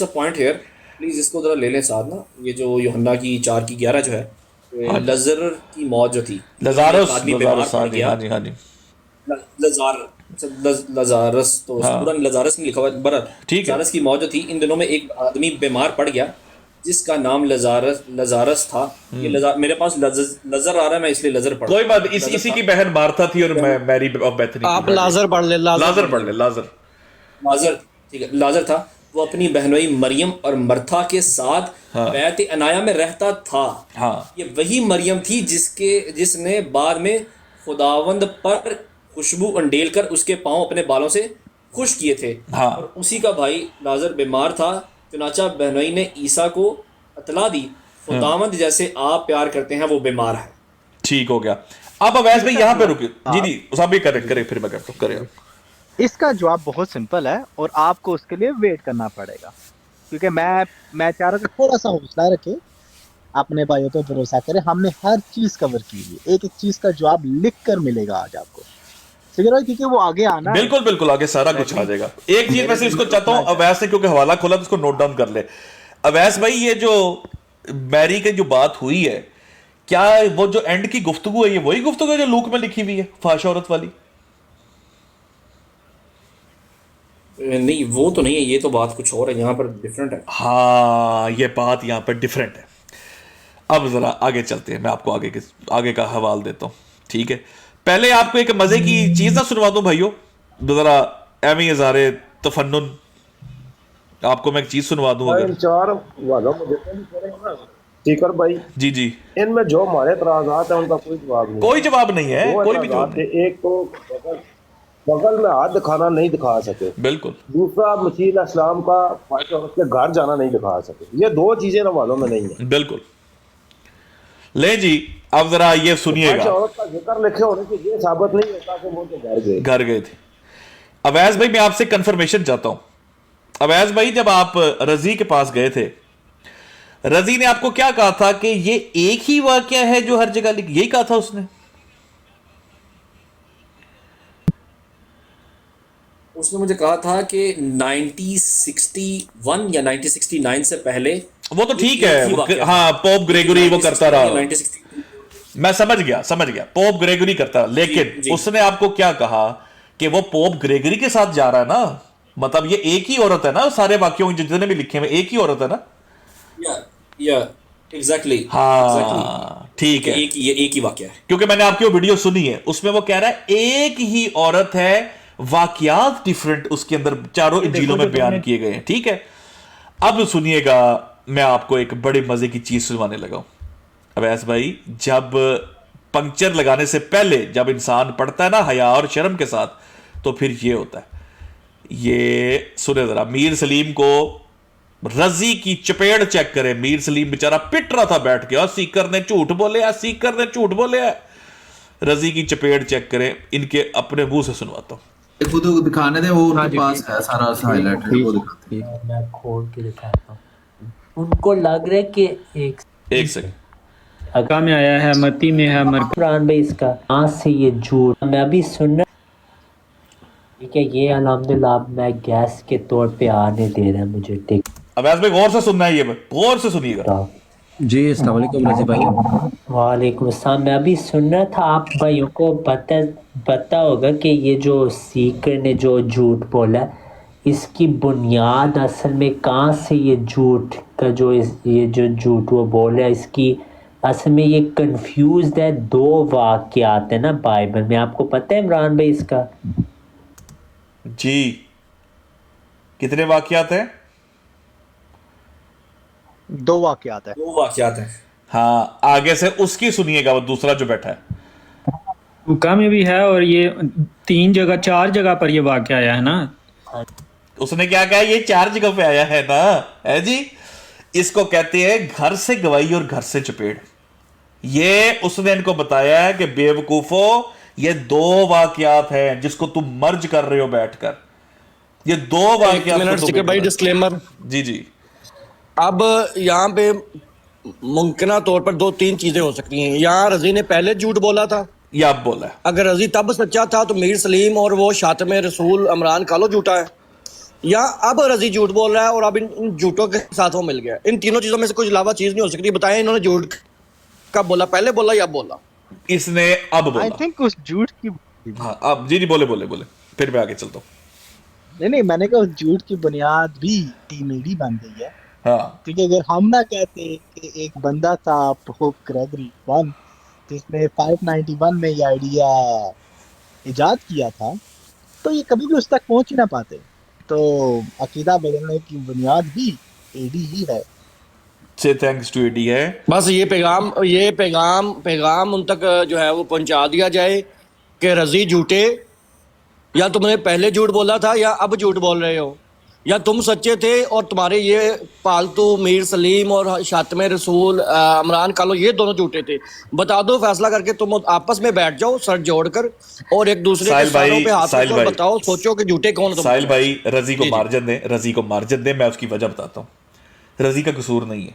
point here, please इसको जरा ले लें साथ ना। ये जो यूहन्ना की 4 की 11 जो है, लजर की मौत जो थी, लजारस, एक आदमी बीमार लजारस, पड़ हाँ जी, गया। हाँ जी, हाँ जी, लजारस तो हाँ। पूरा लजारस नहीं लिखा हुआ है, बरत ठीक है। लजारस की मौत जो थी, इन दिनों में एक आदमी बीमार पड़ गया जिसका नाम लजारस था। ये मेरे पास लजर आ रहा है, मैं इसलिए लजर पढ़ कोई बात, इसी की बहन मार्था थी और मैरी ऑफ बेथनी। आप लाजर पढ़ ले, लाजर पढ़ ले, लाजर। लाजर, ठीक है, लाजर था। वो अपनी बहनोई मरियम और मर्था के साथ बैत अनाया में रहता था। हाँ। ये वही मरियम थी जिसने बाद में खुदावंद पर खुशबू अंडेल कर उसके पांव अपने बालों से खुश किए थे। हाँ। और उसी का भाई लाजर बीमार था, चुनाचा बहनोई ने ईसा को अतला दी, खुदावंद जैसे आप प्यार करते हैं वो बीमार है। ठीक हो गया। अब अवैस भाई यहाँ पे रुके। जी जी, साहब भी करे फिर मैं करता हूँ, करे। इसका जवाब बहुत सिंपल है और आपको उसके लिए वेट करना पड़ेगा, क्योंकि मैं चाह रहा हूँ कि थोड़ा सा हौसला रखे, अपने भाइयों पे भरोसा करें। हमने हर चीज कवर की है, एक एक चीज का जवाब लिख कर मिलेगा आज आपको, ठीक है भाई, क्योंकि वो आगे आना है। बिल्कुल बिल्कुल, आगे सारा कुछ आ जाएगा। एक चीज वैसे इसको चाहता हूँ अवैस ने, क्योंकि हवाला खोला तो इसको नोट डाउन कर ले। अवैस भाई, ये जो मैरी की जो बात हुई है, क्या वो जो एंड की गुफ्तगू है, ये वही गुफ्तगू है जो लूक में लिखी हुई है, फाश औरत वाली? नहीं, वो तो नहीं है, ये तो बात कुछ और है, यहाँ पर डिफरेंट है। हाँ, ये बात यहाँ पर डिफरेंट है। अब जरा आगे चलते हैं, मैं आपको आगे का हवाल देता हूँ, ठीक है। पहले आपको एक मजे की चीज ना सुनवा दूं भाइयों, जरा एमी इज़ारे तफन्नुन, आपको मैं एक चीज सुनवा दूं अगर। चार वालों में देते नहीं पड़ेगा ना, स्पीकर भाई। जी जी, इनमें जो हमारे एतराज़ात हैं उनका कोई जवाब नहीं, कोई जवाब नहीं है, दो कोई भी जवाब एतराज़ात नहीं। थे। एक तो बगल में हाथ दिखाना नहीं दिखा सके, बिल्कुल। दूसरा मसीह इस्लाम का उसके घर जाना नहीं दिखा सके। ये दो चीजें ना वालों में नहीं है। बिल्कुल। ले जी, अब जरा ये सुनिएगा। औरत का जिक्र लिखे होने से ये साबित नहीं होता कि वो तो घर गए थे। अवैस भाई, मैं आपसे कंफर्मेशन चाहता हूं। अवैस भाई, जब आप रजी के पास गए थे, रजी ने आपको क्या कहा था कि ये एक ही वाकया है जो हर जगह यही कहा था उसने? उसने मुझे कहा था कि 1961 या 1969 से पहले, वो तो ठीक है, हाँ, पोप ग्रेगोरी वो करता रहा, मैं समझ गया, पोप ग्रेगोरी करता रहा, लेकिन जी। उसने आपको क्या कहा कि वो पोप ग्रेगोरी के साथ जा रहा है ना, मतलब ये एक ही औरत है ना, सारे वाक्यों जितने भी लिखे हैं एक ही औरत है ना। या एग्जैक्टली, हाँ, ठीक है, एक ही वाकया है, क्योंकि मैंने आपकी वो वीडियो सुनी है, उसमें वो कह रहा है एक ही औरत है, वाकयात डिफरेंट उसके अंदर चारों इंजीलों में बयान किए गए हैं, ठीक है। अब सुनिएगा, मैं आपको एक बड़ी मजे की चीज सुनवाने लगा हूं। अवैस भाई, जब पंक्चर लगाने से पहले जब इंसान पढ़ता है ना हया और शर्म के साथ, तो फिर ये होता है। ये सुने जरा, मीर सलीम को रजी की चपेट चेक करें। मीर सलीम बेचारा पिट रहा था बैठ के, सीकर ने झूठ बोले, रजी की चपेट चेक करें, इनके अपने मुंह से सुनवाता हूं। खुद दिखाने दे, वो उनके पास है सारा हाईलाइट, वो दिखाते हैं। मैं खोल के दिखाता हूं। उनको लग रहा है कि एक सेकंड, अका में आया है, मती में है, कुरान में इसका आज से ये झूठ मैं अभी सुनना, ठीक है। ये अल्हम्दुलिल्लाह अब मैं गैस के तौर पे आने दे रहा है मुझे, ठीक। अवैस भाई गौर से सुनना है, ये गौर से सुनिएगा जी। अस्सलाम वालेकुम रजी भाई। वालेकुम अस्सलाम। मैं अभी सुन रहा था, आप भाइयों को पता होगा कि ये जो सीकर ने जो झूठ बोला, इसकी बुनियाद असल में कहाँ से ये झूठ का जो ये जो झूठ वो बोला, इसकी असल में ये कंफ्यूज है। 2 वाक़यात है ना बाइबल में, आपको पता है इमरान भाई इसका? जी, कितने वाक़यात हैं? 2 वाक़यात है। हाँ, आगे से उसकी सुनिएगा, वो दूसरा जो बैठा है हुक्का में भी है, और ये 4 जगह पर ये वाक़या आया है ना। उसने क्या कहा, ये 4 जगह पे आया है ना, है जी। इसको कहते हैं घर से गवाही और घर से चपेट। ये उसने इनको बताया है कि बेवकूफो, ये 2 वाकयात हैं जिसको तुम मर्ज कर रहे हो बैठकर। ये 2 वाकयात मिनट सिक्के भाई डिस्क्लेमर। जी जी। अब यहाँ पे मुमकिन तौर पर 2-3 चीजें हो सकती हैं। यहाँ रजी ने पहले झूठ बोला था या अब बोला है। अगर रजी तब सच्चा था तो मीर सलीम और वो शातम रसूल इमरान कालो झूठा है, या अब रजी झूठ बोल रहा है और अब इन झूठों के साथ वो मिल गया। इन तीनों चीजों में से कुछ अलावा चीज नहीं हो सकती। बताएं इन्होंने झूठ कब बोला, पहले बोला या अब बोला? इसने अब बोला। आई थिंक उस झूठ की हाँ अब जी बोले फिर मैं आगे चलता हूँ। नहीं मैंने कहा उस झूठ की बुनियाद भी टीमेडी बन गई है। हाँ क्योंकि अगर हम ना कहते कि एक बंदा था पोप ग्रेगरी वन जिसने 591 में ये आइडिया इजाद किया था, तो ये कभी भी उस तक पहुंच ही ना पाते। तो अकीदा बदलने की बुनियाद भी एडी ही है। से थैंक्स टू एडी है। बस ये पैगाम उन तक जो है वो पहुंचा दिया जाए कि रजी झूठे, या तुमने पहले झूठ बोला था या अब झूठ बोल रहे हो, या तुम सच्चे थे और तुम्हारे ये पालतू मीर सलीम और शातम रसूल इमरान कालो ये दोनों झूठे थे। बता दो, फैसला करके तुम आपस में बैठ जाओ सर जोड़कर और एक दूसरे के सरों पे हाथ रखो और बताओ, सोचो कि झूठे कौन तुम। साहिल भाई रजी को मार्जिन दें, मैं उसकी वजह बताता हूँ। रजी का कसूर नहीं है,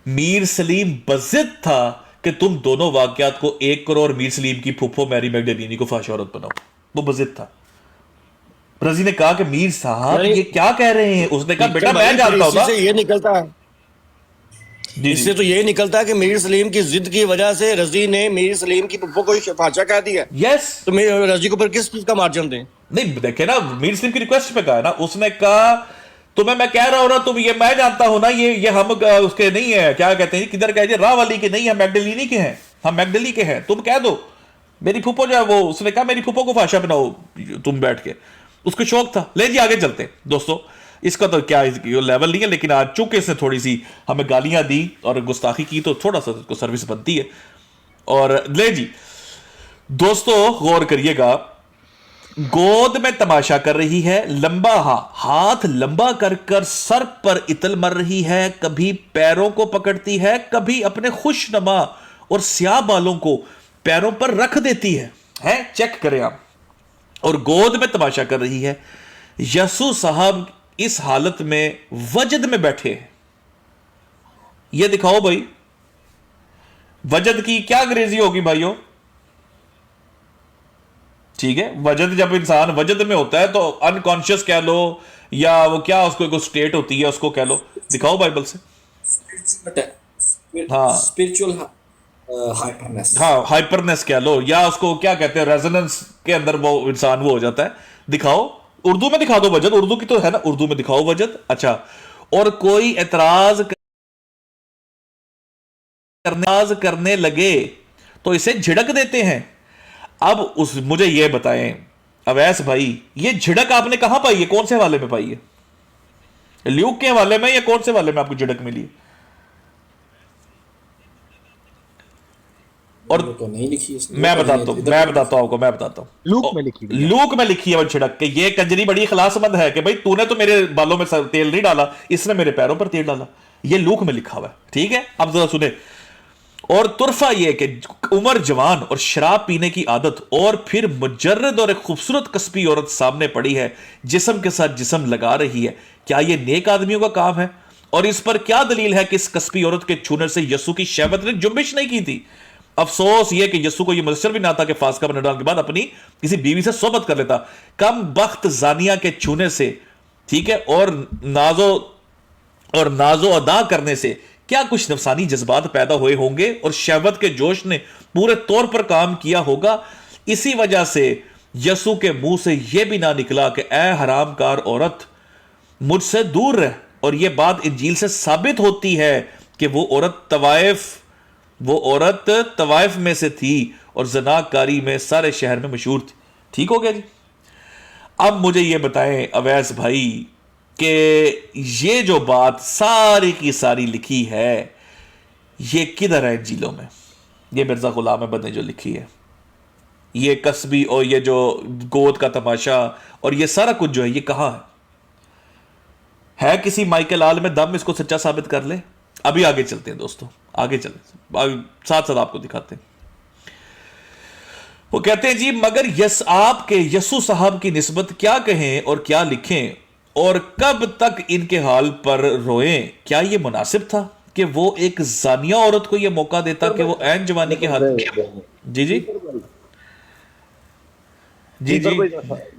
मीर सलीम बज़िद था कि तुम दोनों वाकयात को एक करो और मीर सलीम की फूफो मैरी मैगडलिनी को फाश औरत बनाओ। वो बज़िद था। रजी ने कहा कि मीर साहब ये क्या कह रहे हैं। उसने कहा बेटा मैं जानता हूं ना। ये निकलता है इससे तो ये निकलता है कि मीर सलीम की जिद की वजह से रजी ने मीर सलीम की फूफो को फाशा कह दिया। यस। तो रजी को फिर किस चीज का मार्जिन दें? नहीं देखे ना, मीर सलीम की रिक्वेस्ट पे कहा ना उसने, कहा तुम्हें मैं कह रहा हूं ना, तुम ये मैं जानता हूं ना, ये हम उसके नहीं है, क्या कहते हैं किधर कह दिया, राह वाली के नहीं, हम मैगडलिनी के हैं, हम मैगडली के हैं, तुम कह दो मेरी फूफो जो है वो, उसने कहा मेरी फूफो को फाशा बनाओ तुम बैठ के। उसको शौक था। ले जी आगे चलते हैं दोस्तों। इसका तो क्या लेवल नहीं है, लेकिन आज चूंकि इसने थोड़ी सी हमें गालियां दी और गुस्ताखी की तो थोड़ा सा उसको सर्विस बनती है। और ले जी दोस्तों गौर करिएगा, गोद में तमाशा कर रही है, लंबा हाथ लंबा कर कर सर पर इतल मर रही है, कभी पैरों को पकड़ती है, कभी अपने खुशनमा और स्याह बालों को पैरों पर रख देती है। चेक करें आप। और गोद में तमाशा कर रही है। यसू साहब इस हालत में वजद में बैठे हैं। ये दिखाओ भाई, वजद की क्या अंग्रेजी होगी भाइयों? ठीक है, वजद जब इंसान वजद में होता है तो अनकॉन्शियस कह लो या वो क्या उसको एक स्टेट होती है उसको कह लो। दिखाओ बाइबल से। हाँ स्पिरिचुअल हाइपरनेस, हाँ हाइपरनेस कह लो, या उसको क्या कहते हैं रेजोनेंस के अंदर वो इंसान वो हो जाता है। दिखाओ, उर्दू में दिखा दो वजद, उर्दू की तो है ना, उर्दू में दिखाओ वजद। अच्छा, और कोई एतराज करने लगे तो इसे झिड़क देते हैं। अब मुझे ये बताएं अवैस भाई, ये झिड़क आपने कहां पाई है, कौन से हवाले में पाई है? ल्यूक के हवाले में या कौन से हवाले में आपको झिड़क मिली है? और तो नहीं लिखी इसने, मैं बताता हूं लूक में लिखी है वो छिड़क के। ये कंजरी बड़ी खलासमंद है कि भाई तूने तो मेरे बालों में तेल नहीं डाला, इसने मेरे पैरों पर तेल डाला। ये लूक में लिखा हुआ है, ठीक है। अब जरा सुने। और तुरफा ये कि उम्र जवान और शराब पीने की आदत, और फिर मुजर्रद और एक खूबसूरत कस्बी औरत सामने पड़ी है, जिस्म के साथ जिस्म लगा रही है। क्या ये नेक आदमियों का काम है? और इस पर क्या दलील है कि इस कस्बी औरत के छूने से यसू की शहवत ने जुम्बिश नहीं की थी? अफसोस यह कि यसू को यह मुयस्सर भी ना था कि फासका बनने के बाद अपनी किसी बीवी से सोबत कर लेता। कम बख्त जानिया के छूने से, ठीक है, और नाजो अदा करने से क्या कुछ नफसानी जज्बात पैदा हुए होंगे और शहवत के जोश ने पूरे तौर पर काम किया होगा। इसी वजह से यसू के मुंह से यह भी ना निकला कि ए हरामकार औरत मुझसे दूर रह। और यह बात इंजील से साबित होती है कि वो औरत तवाइफ में से थी और ज़नाकारी में सारे शहर में मशहूर थी। ठीक हो गया जी। अब मुझे यह बताएं अवैस भाई कि ये जो बात सारी की सारी लिखी है ये किधर है इंजीलों में? ये मिर्ज़ा गुलाम अहमद ने जो लिखी है, ये कस्बी और ये जो गोद का तमाशा और ये सारा कुछ जो है, ये कहाँ है किसी माइकल आल में दम इसको सच्चा साबित कर ले? अभी आगे चलते हैं दोस्तों, आगे चलते साथ साथ आपको दिखाते हैं। वो कहते हैं जी मगर आपके यसू साहब की निस्बत क्या कहें और क्या लिखें और कब तक इनके हाल पर रोएं? क्या ये मुनासिब था कि वो एक जानिया औरत को ये मौका देता कि वो ऐन जवानी के हाल? जी जी जी जी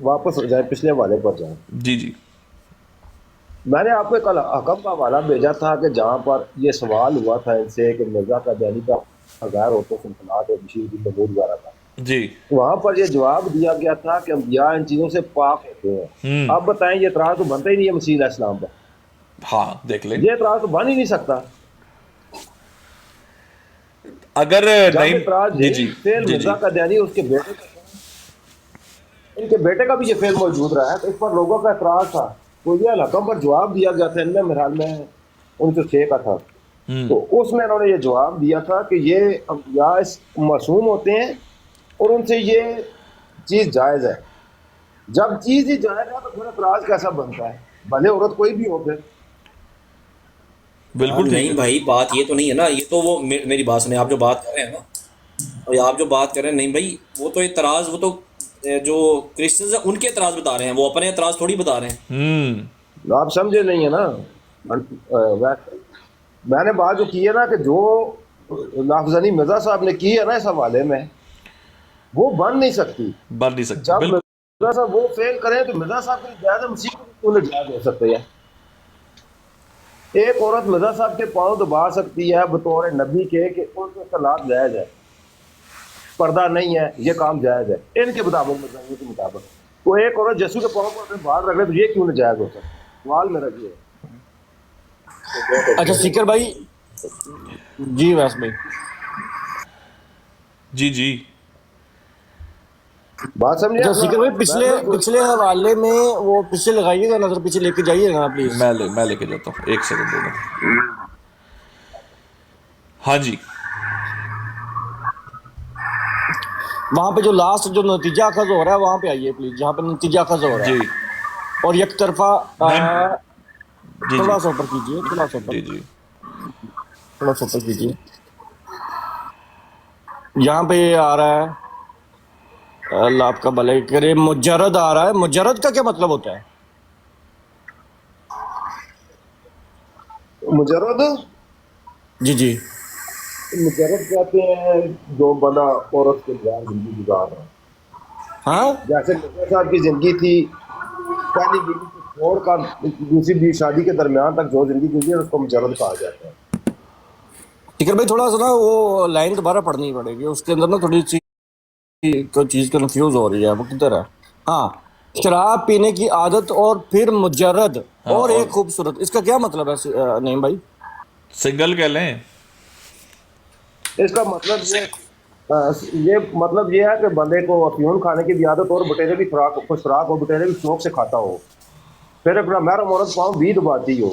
वापस हो जाए, पिछले वाले पर जाए। जी जी मैंने आपको कल हकम का हवाला भेजा था कि जहाँ पर ये सवाल हुआ था इनसे कि मिर्जा का दैनी का गैर होते सनसनाहट और बशीर बिन नबूद वगैरह का, जी वहां पर ये जवाब दिया गया था कि अंबिया इन चीजों से पाक होते हैं। अब बताएं, ये एतराज तो बनता ही नहीं है मसीह इस्लाम पर। हाँ देख लें, ये एतराज तो बन ही नहीं सकता अगर नहीं जी जी मिर्जा का दैनी उसके बेटे का, इनके बेटे का भी ये फेल मौजूद रहा है, तो इस पर लोगों का एतराज था। तो ये हकम पर जवाब दिया गया था इनमें, मेरे ख्याल में 1906 का था। तो उसमें इन्होंने ये जवाब दिया था कि ये अंबिया मासूम होते हैं और उनसे ये चीज जायज है। जब चीज ही जायज है तो फिर एतराज कैसा बनता है, भले औरत कोई भी हो फिर। बिल्कुल नहीं भाई, बात ये तो नहीं है ना, ये तो वो मेरी बात सुने, आप जो बात कर रहे हैं ना, और आप जो बात कर रहे हैं, नहीं भाई वो तो एतराज, वो तो जो क्रिश्चियंस हैं उनके एतराज बता रहे हैं, वो अपने एतराज थोड़ी बता रहे हैं। आप समझे नहीं है ना। मैंने बात जो की है ना कि जो नाफजनी मिर्जा साहब ने की है ना इस हवाले में, वो बन नहीं सकती। जब मिर्जा साहब वो फेल करें तो मिर्जा साहब की जायज मसीह को क्यों नजायज हो सकते हैं? एक औरत मिर्जा साहब के पांव दबा सकती है बतौर नबी के कि उनके खिलाफ जायज है, पर्दा नहीं है, ये काम जायज है इनके मुताबिक, मिर्जा के मुताबिक। तो एक औरत यसू के पांव पर बाहर रख ले तो ये क्यों नजायज हो सकता? सवाल मेरा ये है। अच्छा सीकर भाई, जी वैस भाई, जी जी बात समझे? अच्छा सीकर भाई, पिछले हवाले में वो पीछे लगाइएगा, नजर पीछे लेके जाइएगा प्लीज। मैं लेके जाता हूँ, एक सेकंड दे दो। हाँ जी, वहां पे जो लास्ट जो नतीजा अखज हो रहा है वहां पे आइए प्लीज, जहाँ पे नतीजा अखज हो रहा है। जी। और एक तरफा थोड़ा सा ऊपर कीजिए, थोड़ा सा ऊपर, जी थोड़ा सा ऊपर कीजिए। यहाँ पे आ रहा है, अल्लाह आपका भलाई करे, मुजर्रद आ रहा है। मुजर्रद का क्या मतलब होता है? मुजर्रद, जी जी, मुजर्रद कहते हैं जो बंदा औरत के बगैर जिंदगी गुजार रहा है। हाँ, जैसे मिर्जा साहब की जिंदगी थी, पहली बीवी को छोड़कर दूसरी बीवी शादी के दरमियान तक जो जिंदगी गुजरी है उसको मुजर्रद कहा जाता है। ठीक है भाई, थोड़ा सा ना वो लाइन दोबारा पढ़नी पड़ेगी, उसके अंदर ना थोड़ी सी कोई चीज कंफ्यूज हो रही है। वो किधर है? हाँ, शराब पीने की आदत और फिर मुजर्रद और एक खूबसूरत, इसका क्या मतलब है नहीं भाई? सिंगल कह लें। इसका मतलब ये मतलब ये है कि बंदे को अफीम खाने की भी आदत और बटेरे भी खुराक और बटेरे भी शौक से खाता हो, फिर अपना महरम औरत पाँव भी दबाती हो।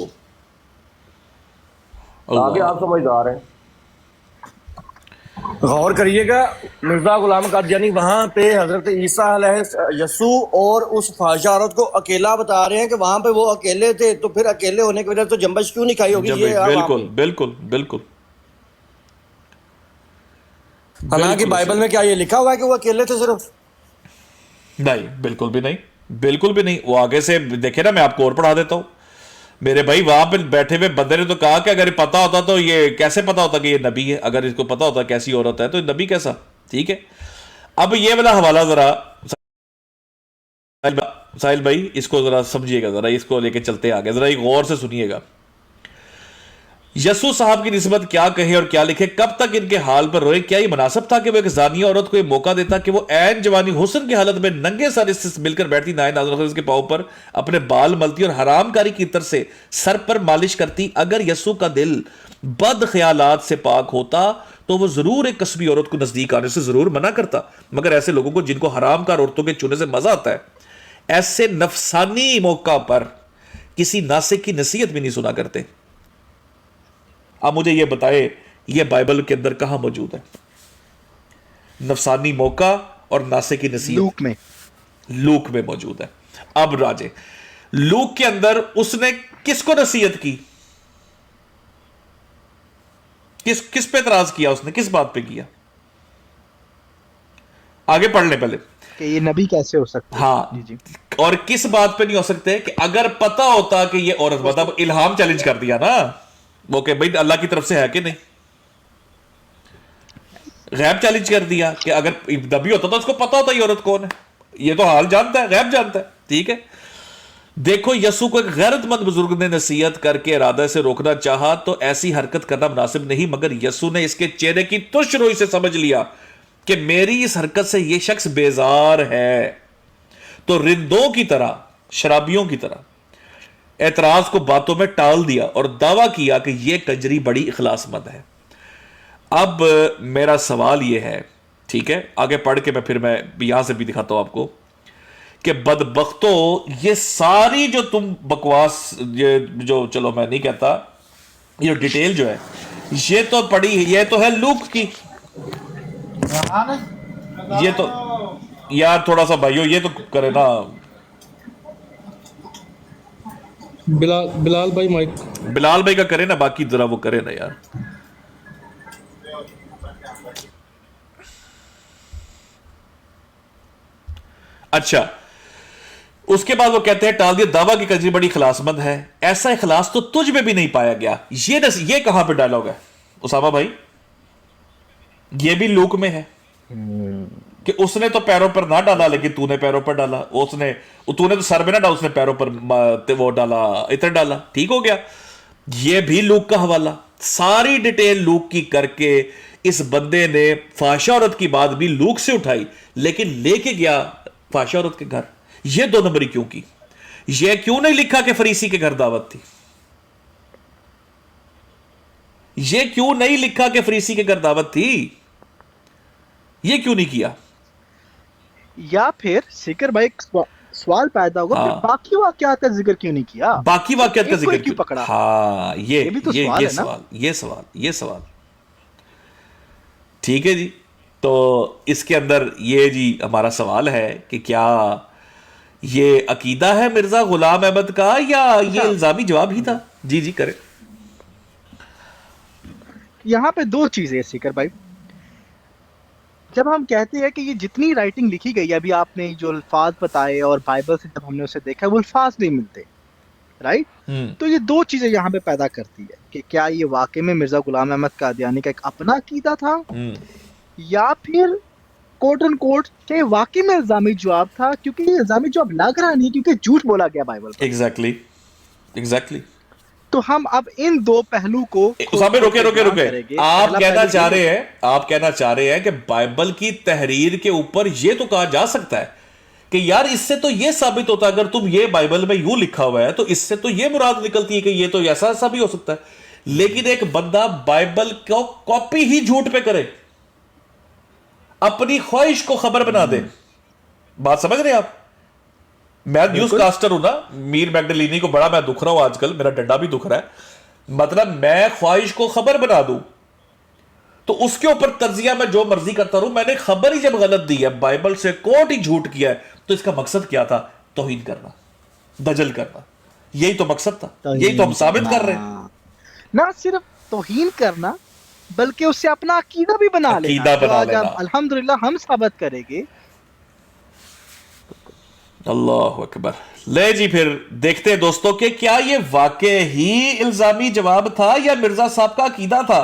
आगे आप समझदार हैं, गौर करिएगा। मिर्जा गुलाम कादियानी वहां पे हजरत ईसा यसू और उस फाहिशा औरत को अकेला बता रहे हैं कि वहां पे वो अकेले थे, तो फिर अकेले होने की वजह से जंबश क्यों नहीं खाई होगी? ये बिल्कुल बिल्कुल बिल्कुल। हालांकि बाइबल में क्या ये लिखा हुआ है कि वो अकेले थे सिर्फ? नहीं, बिल्कुल भी नहीं, बिल्कुल भी नहीं। वो आगे से देखे ना, मैं आपको और पढ़ा देता हूं मेरे भाई। वहां पे बैठे हुए बंदे ने तो कहा कि अगर पता होता तो ये कैसे पता होता कि ये नबी है? अगर इसको पता होता कैसी औरत है तो नबी कैसा? ठीक है, अब ये वाला हवाला जरा साहिल भाई इसको जरा समझिएगा, जरा इसको लेके चलते आगे, जरा गौर से सुनिएगा। यसू साहब की निस्बत क्या कहे और क्या लिखे, कब तक इनके हाल पर रोए? क्या ये मुनासिब था कि वो एक जानिया औरत को ये मौका देता कि वो ऐन जवानी हुस्न की हालत में नंगे सर इससे मिलकर बैठती, नाए नाज़ुल के पांव पर अपने बाल मलती और हरामकारी की तरह से सर पर मालिश करती? अगर यसू का दिल बद ख्यालात से पाक होता तो वो जरूर एक कस्बी औरत को नजदीक आने से जरूर मना करता, मगर ऐसे लोगों को जिनको हरामकार औरतों के चुने से मजा आता है, ऐसे नफसानी मौका पर किसी नासिक की नसीहत भी नहीं सुना करते। अब मुझे यह बताए, यह बाइबल के अंदर कहां मौजूद है नफसानी मौका और नासिक की नसीहत? लूक में मौजूद है। अब राजे, लूक के अंदर उसने किसको नसीहत की? किस पे एतराज किया उसने? किस बात पे किया? आगे पढ़ ले पहले कि ये नबी कैसे हो सकते हैं। हाँ जी जी। और किस बात पे नहीं हो सकते कि अगर पता होता कि ये औरत, मतलब इल्हाम चैलेंज कर दिया ना वो कि भाई अल्लाह की तरफ से है कि नहीं, गैब चैलेंज कर दिया कि अगर नबी होता तो उसको पता होता ये औरत कौन है, ये तो हाल जानता है, गैब जानता है। ठीक है, देखो यसू को एक गैरतमंद बुजुर्ग ने नसीहत करके इरादा से रोकना चाहा तो ऐसी हरकत करना मुनासिब नहीं, मगर यसू ने इसके चेहरे की तुच्छ रोई से समझ लिया कि मेरी इस हरकत से यह शख्स बेजार है, तो रिंदों की तरह, शराबियों की तरह एतराज को बातों में टाल दिया और दावा किया कि यह कजरी बड़ी इखलासमंद है। अब मेरा सवाल यह है, ठीक है, आगे पढ़ के मैं यहां से भी दिखाता हूं आपको कि बदबख्तों, ये सारी जो तुम बकवास, ये जो, चलो मैं नहीं कहता, ये डिटेल जो है ये तो पड़ी, ये तो है लूक की, ये तो यार थोड़ा सा भाइयों ये तो करे ना बिलाल भाई माइक, बिलाल भाई का करे ना, बाकी जरा वो करे ना यार। अच्छा, उसके बाद वो कहते हैं टाल दिया, दावा की कजरी बड़ी खलासमंद है, ऐसा इखलास तो तुझ में भी नहीं पाया गया। ये कहां पे डायलॉग है उसामा भाई? ये भी लूक में है कि उसने तो पैरों पर ना डाला लेकिन तूने पैरों पर डाला, तूने तो सर में ना डाला, उसने पैरों पर वो डाला, इतर डाला, ठीक हो गया। ये भी लूक का हवाला, सारी डिटेल लूक की करके इस बंदे ने फाशा औरत की बात भी लूक से उठाई लेकिन लेके गया फाशा औरत के घर। ये 2 नंबरी क्यों की? ये क्यों नहीं लिखा कि फरीसी के घर दावत थी? ये क्यों नहीं लिखा कि फरीसी के घर दावत थी? ये क्यों नहीं किया? या फिर सिकर भाई सवाल पैदा होगा कि बाकी वाकयात का जिक्र क्यों नहीं किया? बाकी वाकयात का जिक्र क्यों पकड़ा? हाँ, ये भी तो सवाल है ना? ये सवाल ठीक है जी। तो इसके अंदर ये जी हमारा सवाल है कि क्या ये अकीदा है मिर्जा गुलाम अहमद का या ये इल्जामी जवाब ही था? जी जी करें। यहाँ पे 2 चीजें सिकर भाई, जब हम कहते हैं कि ये जितनी राइटिंग लिखी गई, अभी आपने जो अल्फाज बताए और बाइबल से जब हमने उसे देखा वो अल्फाज नहीं मिलते, राइट? तो ये 2 चीजें यहाँ पे पैदा करती है कि क्या ये वाकई में मिर्जा गुलाम अहमद कादियानी का एक अपना अकीदा था या फिर कोट एंड कोट के वाकई में इल्जामी जवाब था, क्योंकि ये इल्जामी जवाब लग रहा नहीं क्योंकि झूठ बोला गया बाइबल पर। एग्जैक्टली। तो हम अब इन 2 पहलू को रुके आप कहना चाह रहे हैं कि बाइबल की तहरीर के ऊपर यह तो कहा जा सकता है कि यार इससे तो यह साबित होता है, अगर तुम ये बाइबल में यूं लिखा हुआ है तो इससे तो यह मुराद निकलती है कि ये तो ऐसा भी हो सकता है। लेकिन एक बंदा बाइबल को कॉपी ही झूठ पे करे, अपनी ख्वाहिश को खबर बना दे। बात समझ रहे हैं आप? मैं न्यूज कास्टर हूं ना, मीर मैगडलिनी को बड़ा मैं दुख रहा हूं आजकल, मेरा डंडा भी दुख रहा है। मतलब मैं ख्वाहिश को खबर बना दूं तो उसके ऊपर तर्जिया मैं जो मर्जी करता रहूं। मैंने खबर ही जब गलत दी है, बाइबल से कोट ही झूठ किया है, तो इसका मकसद क्या था? तौहीन करना, दजल करना, यही तो मकसद था, यही तो हम साबित कर रहे हैं। ना सिर्फ तौहीन करना बल्कि उससे अपना अकीदा भी बना लेना। तो अल्हम्दुलिल्लाह हम साबित करेंगे। अल्लाह अकबर। ले जी, फिर देखते हैं दोस्तों कि क्या ये वाकई ही इल्जामी जवाब था या मिर्जा साहब का अकीदा था।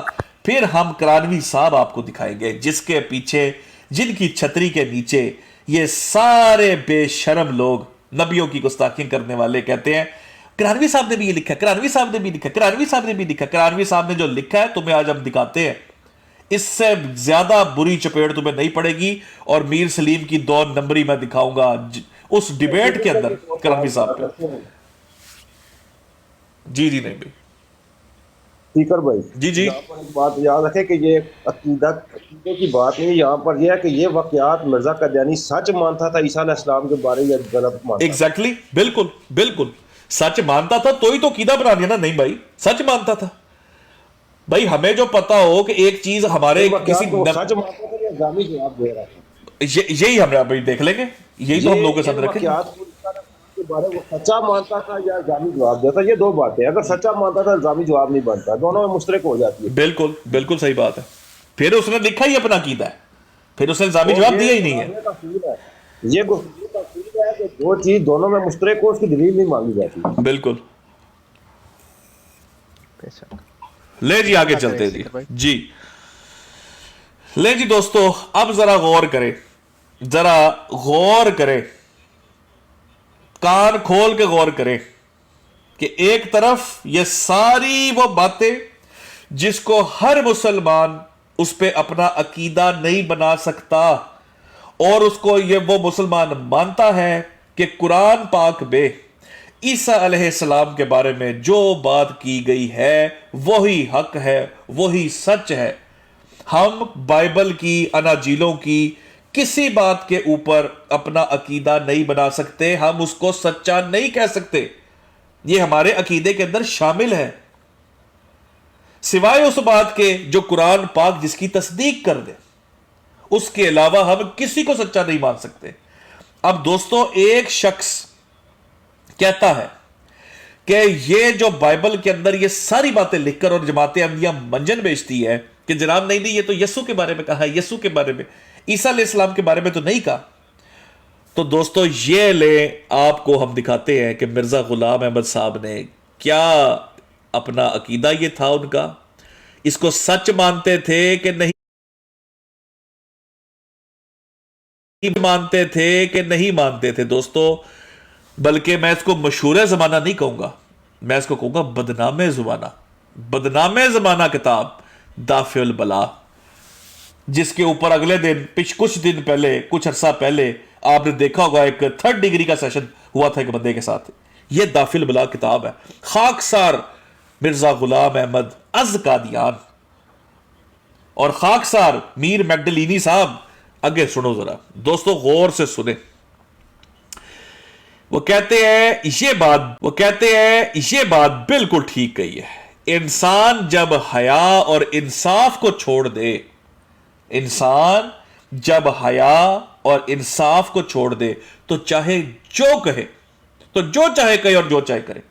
फिर हम करानवी साहब आपको दिखाएंगे जिसके पीछे, जिनकी छतरी के नीचे ये सारे बेशरम लोग नबियों की गुस्ताखी करने वाले कहते हैं करानवी साहब ने भी ये लिखा, करानवी साहब ने भी लिखा, करानवी साहब ने भी लिखा। करानवी साहब ने जो लिखा है तुम्हें आज हम दिखाते हैं, इससे ज्यादा बुरी चपेट तुम्हें नहीं पड़ेगी। और मीर सलीम की 2 नंबरी मैं दिखाऊंगा उस डिबेट के अंदर करानवी साहब पे। जी नहीं भाई, स्पीकर भाई जी यहाँ पर एक बात याद रखें कि ये अकीदे की बात नहीं, यहाँ पर यह है कि ये वाकयात मिर्जा कादियानी सच मानता था ईसा अलैहिस्सलाम के बारे या गलत मानता? एग्जैक्टली, बिल्कुल सच मानता था तो ही तो कीदा बना दिया ना। नहीं भाई, सच मानता था भाई। हमें जो पता हो कि एक चीज हमारे किसी सच मानता था या इल्जामी जवाब दे रहा था, यही हम अभी देख लेंगे, यही तो हम लोगों के साथ रखेंगे। बारे वो सच्चा मानता था या इल्जामी जवाब देता, ये 2 बातें। अगर सच्चा मानता था इल्जामी जवाब नहीं बनता, दोनों में मुश्तरक हो जाती है। बिल्कुल सही बात है। फिर उसने लिखा ही अपना कीदा है, फिर उसने इल्जामी जवाब दिया ही नहीं है। ये गुफ्तगू का असूल है कि जो चीज दोनों में मुश्तरक हो उसकी दलील नहीं मांगी जाती। बिल्कुल। ले जी आगे चलते जी जी। ले जी दोस्तों, अब जरा गौर करें, जरा गौर करें, कान खोल के गौर करें कि एक तरफ ये सारी वो बातें जिसको हर मुसलमान उस पे अपना अकीदा नहीं बना सकता, और उसको ये वो मुसलमान मानता है कि कुरान पाक में ईसा अलैहिस्सलाम के बारे में जो बात की गई है वही हक है, वही सच है। हम बाइबल की, अनाजीलों की किसी बात के ऊपर अपना अकीदा नहीं बना सकते, हम उसको सच्चा नहीं कह सकते। यह हमारे अकीदे के अंदर शामिल है, सिवाय उस बात के जो कुरान पाक जिसकी तस्दीक कर दे, उसके अलावा हम किसी को सच्चा नहीं मान सकते। अब दोस्तों, एक शख्स कहता है कि ये जो बाइबल के अंदर ये सारी बातें लिखकर और जमात अहमदिया मंजन बेचती है कि जनाब नहीं नहीं, ये तो यसू के बारे में कहा है, यसू के बारे में, ईसा अलैहिस्सलाम के बारे में तो नहीं कहा। तो दोस्तों, ये ले आपको हम दिखाते हैं कि मिर्जा गुलाम अहमद साहब ने क्या अपना अकीदा ये था उनका, इसको सच मानते थे कि नहीं मानते थे कि नहीं मानते थे। दोस्तों, बल्कि मैं इसको मशहूर जमाना नहीं कहूंगा, मैं इसको कहूंगा बदनामे जमाना। बदनामे जमाना किताब दाफिउल बला, जिसके ऊपर अगले दिन कुछ दिन पहले, कुछ अरसा पहले आपने देखा होगा एक 3rd डिग्री का सेशन हुआ था एक बंदे के साथ। यह दाफिल बला किताब है, खाकसार मिर्जा गुलाम अहमद अज कादियान और खाकसार मीर मैगडलीनी साहब। आगे सुनो जरा दोस्तों, गौर से सुने। वो कहते हैं ये बात बिल्कुल ठीक कही है। इंसान जब हया और इंसाफ को छोड़ दे, इंसान जब हया और इंसाफ को छोड़ दे तो चाहे जो कहे, तो जो चाहे कहे और जो चाहे करे।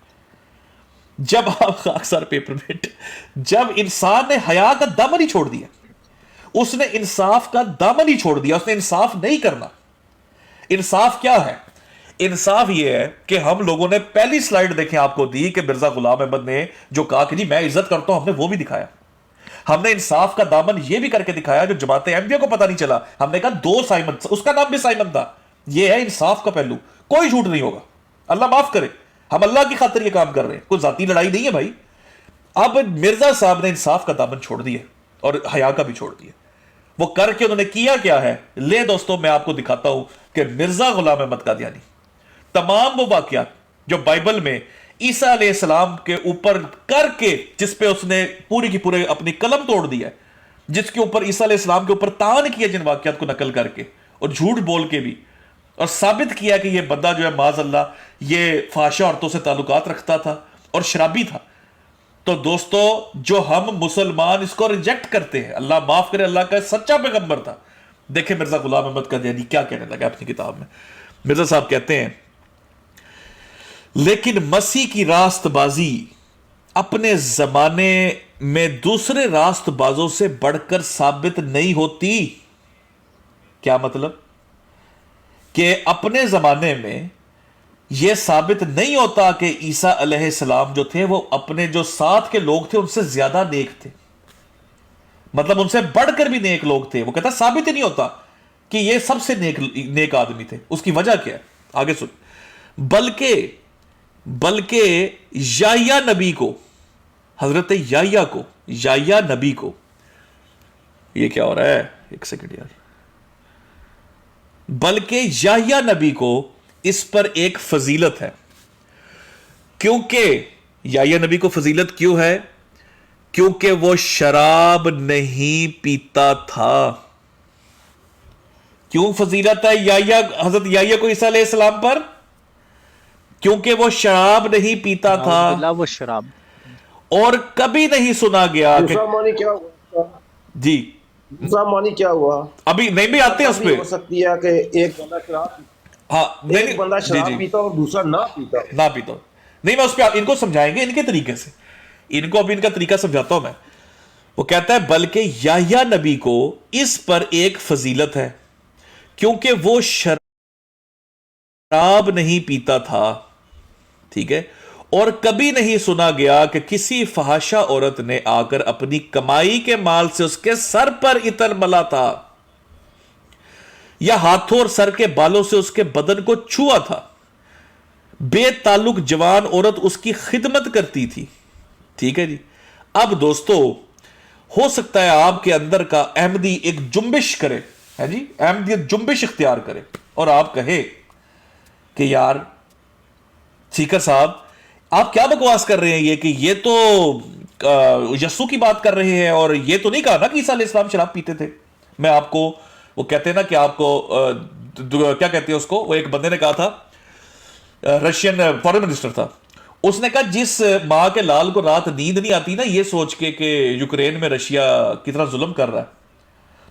जब आप खाकसार पेपरमेट, जब इंसान ने हया का दामन ही छोड़ दिया, उसने इंसाफ का दामन ही छोड़ दिया, उसने इंसाफ नहीं करना। इंसाफ क्या है? इंसाफ यह है कि हम लोगों ने पहली स्लाइड देखें आपको दी कि मिर्जा गुलाम अहमद ने जो कहा कि जी मैं इज्जत करता हूं, हमने वो भी दिखाया। हमने इंसाफ का दामन यह भी करके दिखाया जो जमात अहमदिया को पता नहीं चला। हमने कहा 2 साइमन, उसका नाम भी साइमन था। यह है इंसाफ का पहलू, कोई झूठ नहीं होगा। अल्लाह माफ करे, हम अल्लाह की खातिर यह काम कर रहे हैं, कोई जाती लड़ाई नहीं है भाई। अब मिर्जा साहब ने इंसाफ का दामन छोड़ दिया और हया का भी छोड़ दिया। वो करके उन्होंने किया क्या है, ले दोस्तों मैं आपको दिखाता हूं कि मिर्जा गुलाम अहमद कादियानी तमाम वो वाकयात जो बाइबल में ईसा अलैहिस्सलाम के ऊपर करके, जिस पे उसने पूरी की पूरे अपनी कलम तोड़ दिया, जिसके ऊपर ईसा अलैहिस्सलाम के ऊपर तान किया, जिन वाकयात को नकल करके और झूठ बोल के भी, और साबित किया कि यह बंदा जो है माज़अल्लाह ये फाहिशा औरतों से ताल्लुकात रखता था और शराबी था। तो दोस्तों, जो हम मुसलमान इसको रिजेक्ट करते हैं, अल्लाह माफ करे, अल्लाह का सच्चा पैगंबर था। देखें मिर्जा गुलाम अहमद कादियानी क्या कहने लगा अपनी किताब में। मिर्जा साहब कहते हैं, लेकिन मसीह की रास्तबाजी अपने जमाने में दूसरे रास्तबाजों से बढ़कर साबित नहीं होती। क्या मतलब? कि अपने जमाने में यह साबित नहीं होता कि ईसा अलैहिस्सलाम जो थे वो अपने जो साथ के लोग थे उनसे ज्यादा नेक थे, मतलब उनसे बढ़कर भी नेक लोग थे। वो कहता साबित ही नहीं होता कि ये सबसे नेक आदमी थे। उसकी वजह क्या है? आगे सुन। बल्कि याह्या नबी को, हजरत याह्या नबी को, ये क्या हो रहा है, एक सेकंड यार, बल्कि याह्या नबी को इस पर एक फजीलत है। क्योंकि याह्या नबी को फजीलत क्यों है? क्योंकि वो शराब नहीं पीता था। क्यों फजीलत है हजरत याह्या को ईसा अलैहिस्सलाम पर? क्योंकि वो शराब नहीं पीता था, वो शराब, और कभी नहीं सुना गया कि क्या हुआ जी मानी क्या हुआ। अभी नहीं भी आते हैं उस पे। हो सकती है कि एक बंदा शराब, हाँ, एक बंदा शराब पीता और दूसरा ना पीता नहीं, मैं उस पर इनको समझाएंगे इनके तरीके से, इनको अभी इनका तरीका समझाता हूं मैं। वो कहता है बल्कि याह्या नबी को इस पर एक फजीलत है क्योंकि वो शराब नहीं पीता था, ठीक है, और कभी नहीं सुना गया कि किसी फहाशा औरत ने आकर अपनी कमाई के माल से उसके सर पर इतर मला था या हाथों और सर के बालों से उसके बदन को छुआ था। बेताल्लुक जवान औरत उसकी खिदमत करती थी, ठीक है जी। अब दोस्तों, हो सकता है आपके अंदर का अहमदी एक जुम्बिश करे, है जी, अहमदियत जुम्बिश इख्तियार करे और आप कहे कि यार सीकर साहब आप क्या बकवास कर रहे हैं, ये कि ये तो यस्सु की बात कर रहे हैं और ये तो नहीं कहा ना कि ईसा अलैहिस्सलाम शराब पीते थे। मैं आपको, वो कहते हैं ना कि आपको क्या कहते हैं उसको, वो एक बंदे ने कहा था, रशियन फॉरेन मिनिस्टर था, उसने कहा जिस माँ के लाल को रात नींद नहीं आती ना ये सोच के कि यूक्रेन में रशिया कितना जुल्म कर रहा है,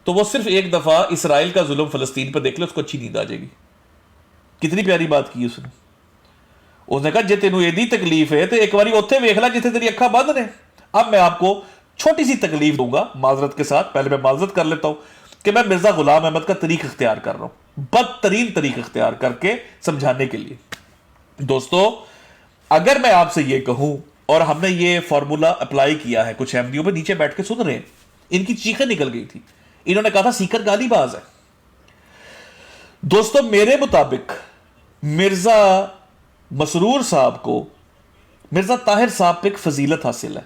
तो वो सिर्फ एक दफा इसराइल का जुल्म फलस्तीन पर देख ले, उसको अच्छी नींद आ जाएगी। कितनी प्यारी बात की उसने कहा जे तेनू एदी तकलीफ है तो एक बारी उत्थे वेख ला जिथे तेरी अखा बंद ने। अब मैं आपको छोटी सी तकलीफ दूंगा माजरत के साथ, पहले मैं माजरत कर लेता हूं कि मैं मिर्जा गुलाम अहमद का तरीक इख्तियार कर रहा हूं, बदतरीन तरीक इख्तियार करके समझाने के लिए। दोस्तों, अगर मैं आपसे ये कहूं, और हमने ये फॉर्मूला अप्लाई किया है, कुछ अहमदियों पे नीचे बैठ के सुन रहे हैं, इनकी चीखें निकल गई थी, इन्होंने कहा था सीकर गालीबाज है। दोस्तों, मेरे मुताबिक मिर्जा मसरूर साहब को मिर्जा ताहिर साहब पे एक फजीलत हासिल है।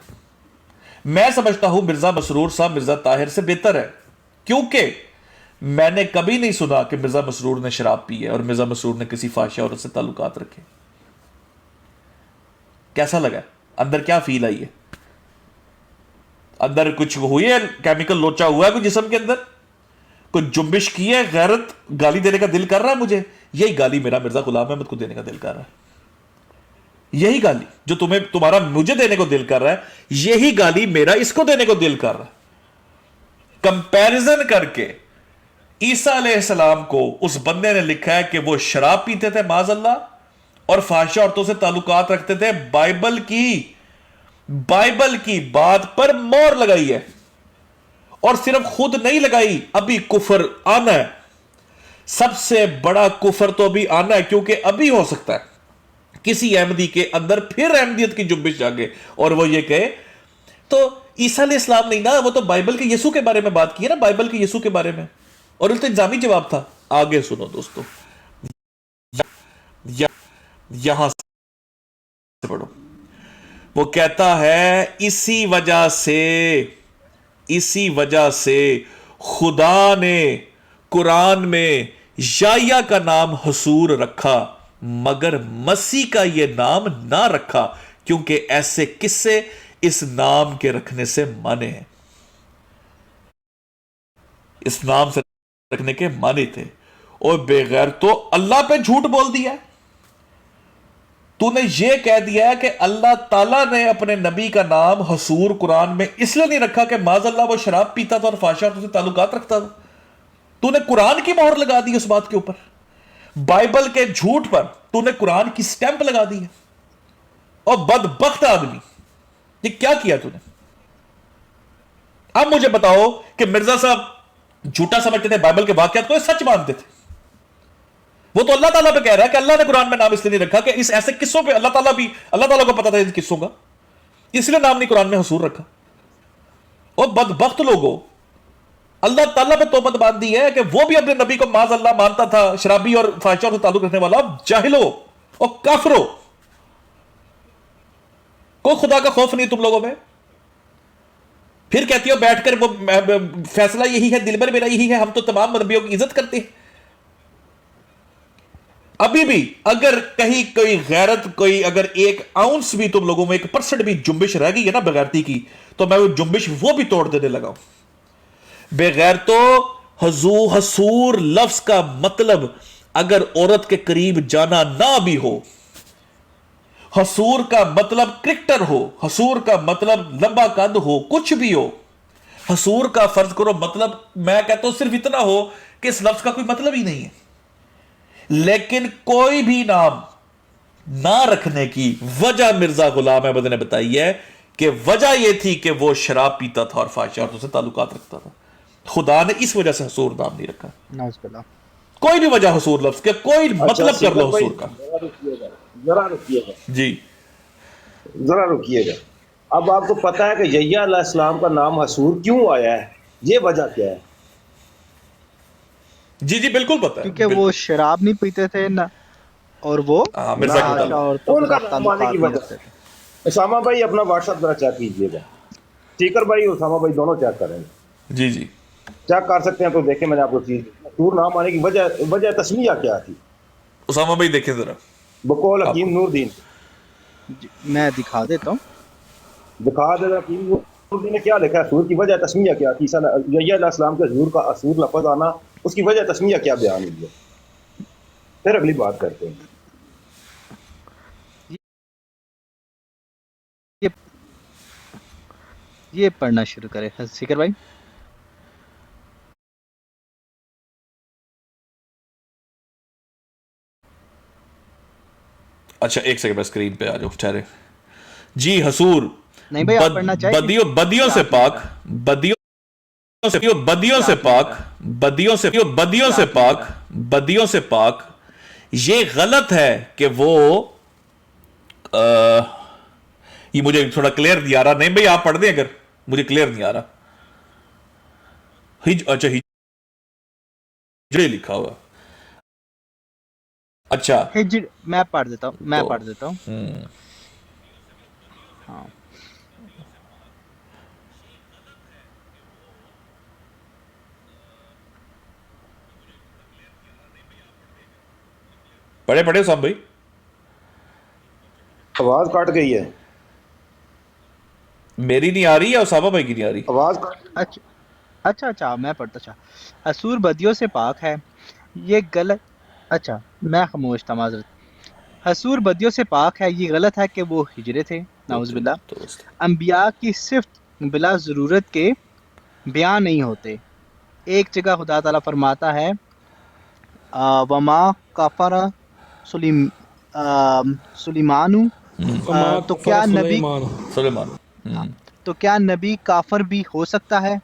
मैं समझता हूं मिर्जा मसरूर साहब मिर्जा ताहिर से बेहतर है, क्योंकि मैंने कभी नहीं सुना कि मिर्जा मसरूर ने शराब पी है और मिर्जा मसरूर ने किसी फाहिशा औरत से ताल्लुकात रखे। कैसा लगा, अंदर क्या फील आई है, अंदर कुछ हुई है, केमिकल लोचा हुआ है कोई जिस्म के अंदर, कोई जुम्बिश की है, गैरत, गाली देने का दिल कर रहा है मुझे। यही गाली मेरा मिर्जा गुलाम अहमद को देने का दिल कर रहा है, यही गाली जो तुम्हारा मुझे देने को दिल कर रहा है, यही गाली मेरा इसको देने को दिल कर रहा है। कंपैरिजन करके ईसा अलैहिस्सलाम को उस बंदे ने लिखा है कि वो शराब पीते थे माज़अल्लाह और फाहिशा औरतों से ताल्लुकात रखते थे। बाइबल की बात पर मोहर लगाई है, और सिर्फ खुद नहीं लगाई, अभी कुफर आना है, सबसे बड़ा कुफर तो अभी आना है, क्योंकि अभी हो सकता है किसी अहमदी के अंदर फिर अहमदियत की जुम्बिश जागे और वो ये कहे तो ईसा अलैहिस्सलाम नहीं ना, वो तो बाइबल के यीशु के बारे में बात की है ना, बाइबल के यीशु के बारे में, और उसका इंजामी जवाब था। आगे सुनो दोस्तों, यहां से पढ़ो, वो कहता है इसी वजह से खुदा ने कुरान में याह्या का नाम हसूर रखा मगर मसीह का यह नाम ना रखा, क्योंकि ऐसे किस्से इस नाम के रखने से माने हैं, इस नाम से रखने के माने थे। और बेगैर तो अल्लाह पे झूठ बोल दिया, तूने ये कह दिया है कि अल्लाह ताला ने अपने नबी का नाम हसूर कुरान में इसलिए नहीं रखा कि माज़अल्लाह वो शराब पीता था और फाहिशा से ताल्लुकात रखता था। तूने कुरान की मोहर लगा दी उस बात के ऊपर, बाइबल के झूठ पर तूने कुरान की स्टैंप लगा दी है। और बदबख्त आदमी, ये क्या किया तूने? अब मुझे बताओ कि मिर्जा साहब झूठा समझते थे बाइबल के वाकयात को, सच मानते थे। वो तो अल्लाह ताला पे कह रहा है कि अल्लाह ने कुरान में नाम इसलिए नहीं रखा कि इस ऐसे किस्सों पे अल्लाह ताला को पता था इन किस्सों का, इसलिए नाम नहीं कुरान में हसूर रखा। और बदबख्त लोगों, अल्लाह ताला पे तोहमत बांध दी है कि वो भी अपने नबी को माज़अल्लाह मानता था, शराबी और फाहिशा से ताल्लुक रखने वाला। जाहिलो और काफिरो, कोई खुदा का खौफ नहीं तुम लोगों में। फिर कहती हो बैठकर वो फैसला यही है, दिल भर मेरा यही है, हम तो तमाम नबियों की इज्जत करते हैं। अभी भी अगर कहीं कोई गैरत, कोई अगर 1 आउंस भी तुम लोगों में 1% भी जुम्बिश रह गई है ना बगैरती की, तो मैं वो जुम्बिश वो भी तोड़ देने लगा हूं। बगैर तो हसूर लफ्ज का मतलब अगर औरत के करीब जाना ना भी हो, हसूर का मतलब क्रिकेटर हो, हसूर का मतलब लंबा कद हो, कुछ भी हो, हसूर का फर्ज करो मतलब मैं कहता हूं सिर्फ इतना हो कि इस लफ्ज का कोई मतलब ही नहीं है। लेकिन कोई भी नाम ना रखने की वजह मिर्जा गुलाम अहमद ने बताई है कि वजह यह थी कि वो शराब पीता था और फाहिशात से ताल्लुकात रखता था। खुदा ने इस वजह से हसूर नाम नहीं रखा। नाउज़ुबिल्लाह। कोई भी वजह हसूर लफ्ज के, कोई मतलब कर लो हसूर का। जरा रुकिएगा जी जरा रुकिएगा। अब आपको पता है कि यह्या अलैहिस्सलाम का नाम हसूर क्यों आया है, ये वजह क्या है? जी जी बिल्कुल पता है, क्योंकि वो शराब नहीं पीते थे ना, और वो मिर्जा के आशा और तो उनका नाम आने की वजह से। उसामा भाई अपना व्हाट्सएप जरा चेक कीजिएगा। सीकर भाई उसामा भाई दोनों चेक करेंगे। जी जी चेक कर सकते हैं तो देखें, मैंने आपको चीज हसूर नाम आने की वजह तस्मिया क्या थी? उसामा भाई देखें जरा, बकौल हकीम नूरदीन। मैं दिखा देता हूँ, दिखा देगा हकीम नूरदीन ने क्या लिखा है, हसूर की वजह तस्मिया क्या थी? यह्या अलैहिस्सलाम के हसूर का हसूर लफ्ज आना, उसकी वजह तस्मिया क्या बयान हुई है? फिर अगली बात करते हैं। ये पढ़ना शुरू करें सीकर भाई। अच्छा एक सेकंड, स्क्रीन पे आ जाओ ठहरे जी। हसूर नहीं भाई, आप पढ़ना चाहिए। बदियों से पाक, बदियों से पाक, बदियों से पाक। ये गलत है कि वो ये मुझे थोड़ा क्लियर नहीं आ रहा। नहीं भाई आप पढ़ दें, अगर मुझे क्लियर नहीं आ रहा। अच्छा हिजड़े लिखा हुआ, अच्छा हिजड़, मैं पढ़ देता हूँ, हाँ। पढ़े साहब भाई। आवाज कट गई है, मेरी नहीं आ रही है, उसामा भाई की नहीं आ रही आवाज। अच्छा मैं पढ़ता। अच्छा, हसूर बदियों से पाक है, ये गलत। अच्छा मैं खामोश था, माजरत। हसूर बदियों से पाक है, ये गलत है कि वो हिजरे थे, नाउज़ुबिल्लाह। अंबिया की सिर्फ बिला ज़रूरत के बयान नहीं होते। एक जगह खुदा ताला फरमाता है वमा कफरा सुलेमानु, तो क्या नबी सुलेमान, तो क्या नबी काफर भी हो सकता है?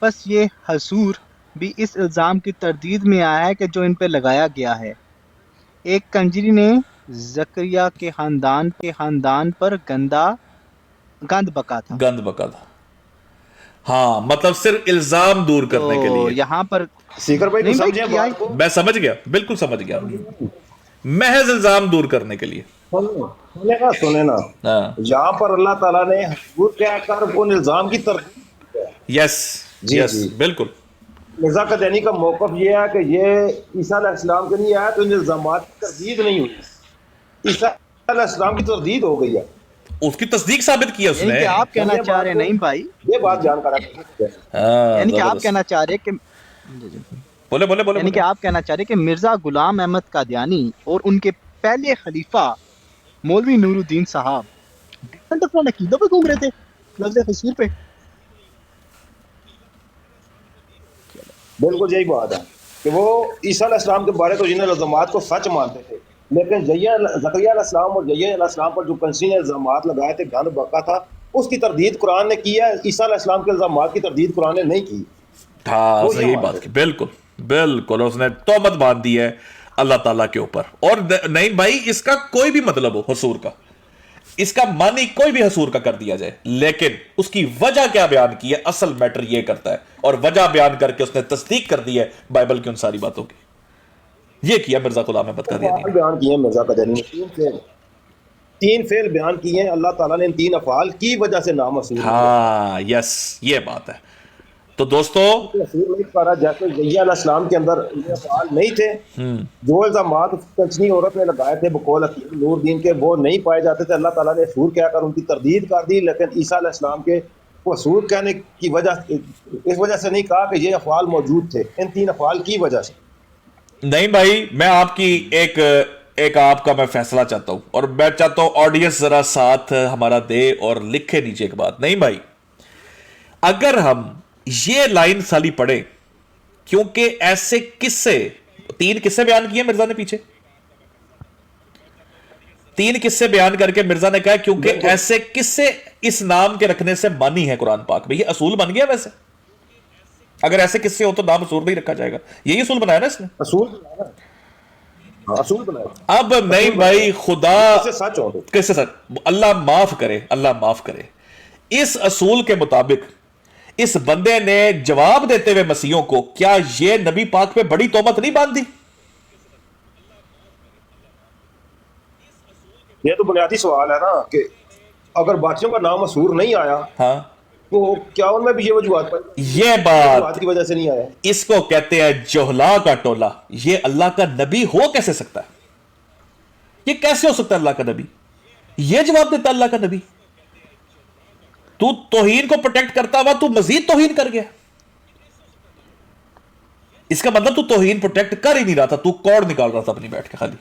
बस ये हसूर भी इस इल्ज़ाम की तरदीद में आया है कि जो इन पे लगाया गया है। एक कंजरी ने जकरिया के खानदान पर गंद बका था। हाँ, मतलब सिर्फ इल्जाम दूर करने के लिए। यहाँ पर सीकर भाई, नहीं भाई, समझे बात को? मैं समझ गया, बिल्कुल समझ गया। महज इल्जाम दूर करने के लिए। सुने ना, यहाँ पर अल्लाह ताला ने हसूर कहकर वो इल्जाम की तरदीद। यस यस बिल्कुल। मिर्जा कदयानी का मौकफ ये है कि ये ईसा अलैहिस्सलाम के नहीं आया तो इन इल्जामात की तरदीद नहीं हुई, ईसा अलैहिस्सलाम की तरदीद हो गई है, उसकी तस्दीक साबित की है उसने। यानी कि आप कहना चाह रहे हैं, नहीं भाई, ये बात जानकर यानी कि आप कहना चाह रहे हैं कि बोले यानी कि आप कहना चाह रहे हैं कि मिर्जा गुलाम अहमद कादियानी और उनके पहले खलीफा मौलवी नूरुद्दीन साहब डिफरेंट अकीदों पे घूम रहे थे लफ्ज़ हसूर पे। बिल्कुल यही बात है कि वो ईसा अलैहिस्सलाम के बारे में जिन इल्जामात को सच मानते थे, लेकिन जकरिया अलैहिस्सलाम और यह्या अलैहिस्सलाम पर जो कंसी ने इल्जामात लगाए थे, गंद बका था, उसकी तरदीद कुरान ने की है। ईसा अलैहिस्सलाम के इल्जामात की तरदीद कुरान ने नहीं की। हाँ सही बात की, बिल्कुल बिल्कुल। उसने तोहमत बांध दी है अल्लाह ताला के ऊपर। और नहीं भाई, इसका कोई भी मतलब हो हसूर का, इसका मानी कोई भी हसूर का कर दिया जाए, लेकिन उसकी वजह क्या बयान की है, असल मैटर ये करता है। और वजह बयान करके उसने तस्दीक कर दी है बाइबल की उन सारी बातों की। ये किया मिर्जा गुलाम अहमद कादियानी ने। बयान किए मिर्जा कादियानी ने, तीन फेल बयान किए हैं। अल्लाह ताला ने इन तीन अफाल की वजह से नाम हसूर। हाँ यस, ये बात है। तो दोस्तों जैसे यह्या अलैहिस्सलाम के अंदर ये अफआल नहीं थे, जो इल्जामात कंचनी औरत ने लगाए थे बकौल हकीम नूरदीन के, वो नहीं पाए जाते थे। अल्लाह ताला ने हसूर कहकर उनकी तरदीद कर दी, लेकिन ईसा अलैहिस्सलाम के वो हसूर कहने की वजह इस वजह से नहीं कहा कि ये अफआल मौजूद थे, इन तीन अफआल की वजह से। नहीं भाई, मैं आपकी एक आपका मैं फैसला चाहता हूं, और मैं चाहता हूं ऑडियंस जरा साथ हमारा दे और लिखे नीचे एक बात। नहीं भाई, अगर हम ये लाइन साली पढ़े, क्योंकि ऐसे किस्से, 3 किस्से बयान किए मिर्जा ने पीछे, 3 किस्से बयान करके मिर्जा ने कहा क्योंकि ऐसे किस्से इस नाम के रखने से मानी है कुरान पाक में। ये असूल बन गया वैसे, अगर ऐसे किस्से हो तो नाम असूल नहीं रखा जाएगा। यही असूल बनाया ना इसने, असूल बनाया। अब नहीं भाई, खुदा सच हो कैसे सच, अल्लाह माफ करे, अल्लाह माफ करे। इस असूल के मुताबिक इस बंदे ने जवाब देते हुए मसीहों को, क्या ये नबी पाक पे बड़ी तोहमत नहीं बांध दी? ये तो बुनियादी सवाल है ना कि अगर बादशाहों का नाम असूर नहीं आया, हाँ, तो क्या उनमें भी ये वजूहत ये बात की वजह से नहीं आया? इसको कहते हैं जोहला का टोला। ये अल्लाह का नबी हो कैसे सकता है? ये कैसे हो सकता है अल्लाह का नबी? ये जवाब देता अल्लाह का नबी। तू तौहीन को प्रोटेक्ट करता हुआ तू मजीद तौहीन कर गया। इसका मतलब तू तौहीन प्रोटेक्ट कर ही नहीं रहा था, तू कौड़ निकाल रहा था अपनी बैठ के। खाली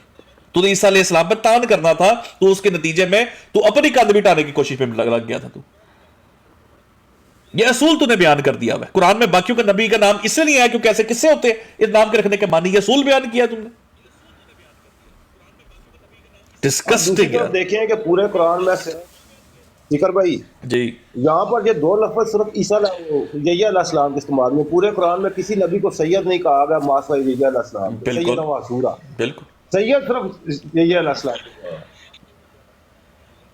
तूने ईसा अलैहिस्सलाम पे तान करना था, तो उसके नतीजे में तू अपनी कंध बिठाने की कोशिश में लग गया था। तू ये असूल तूने बयान कर दिया है। कुरान में बाकियों का नबी का नाम इसलिए नहीं आया क्योंकि ऐसे किस्से होते हैं इस नाम के रखने के मानी। ये असूल बयान किया तुमने, डिस्कस्टिंग है। देखें कि पूरे कुरान में जिक्र भाई जी, यहाँ पर ये 2 लफ्ज सिर्फ ईसा अलैहिस्सलाम के इस्तेमाल में, पूरे कुरान में किसी नबी को सैयद नहीं कहा गया मासवा यहया अलैहिस्सलाम। बिल्कुल बिल्कुल, सैयद सिर्फ यहया अलैहिस्सलाम।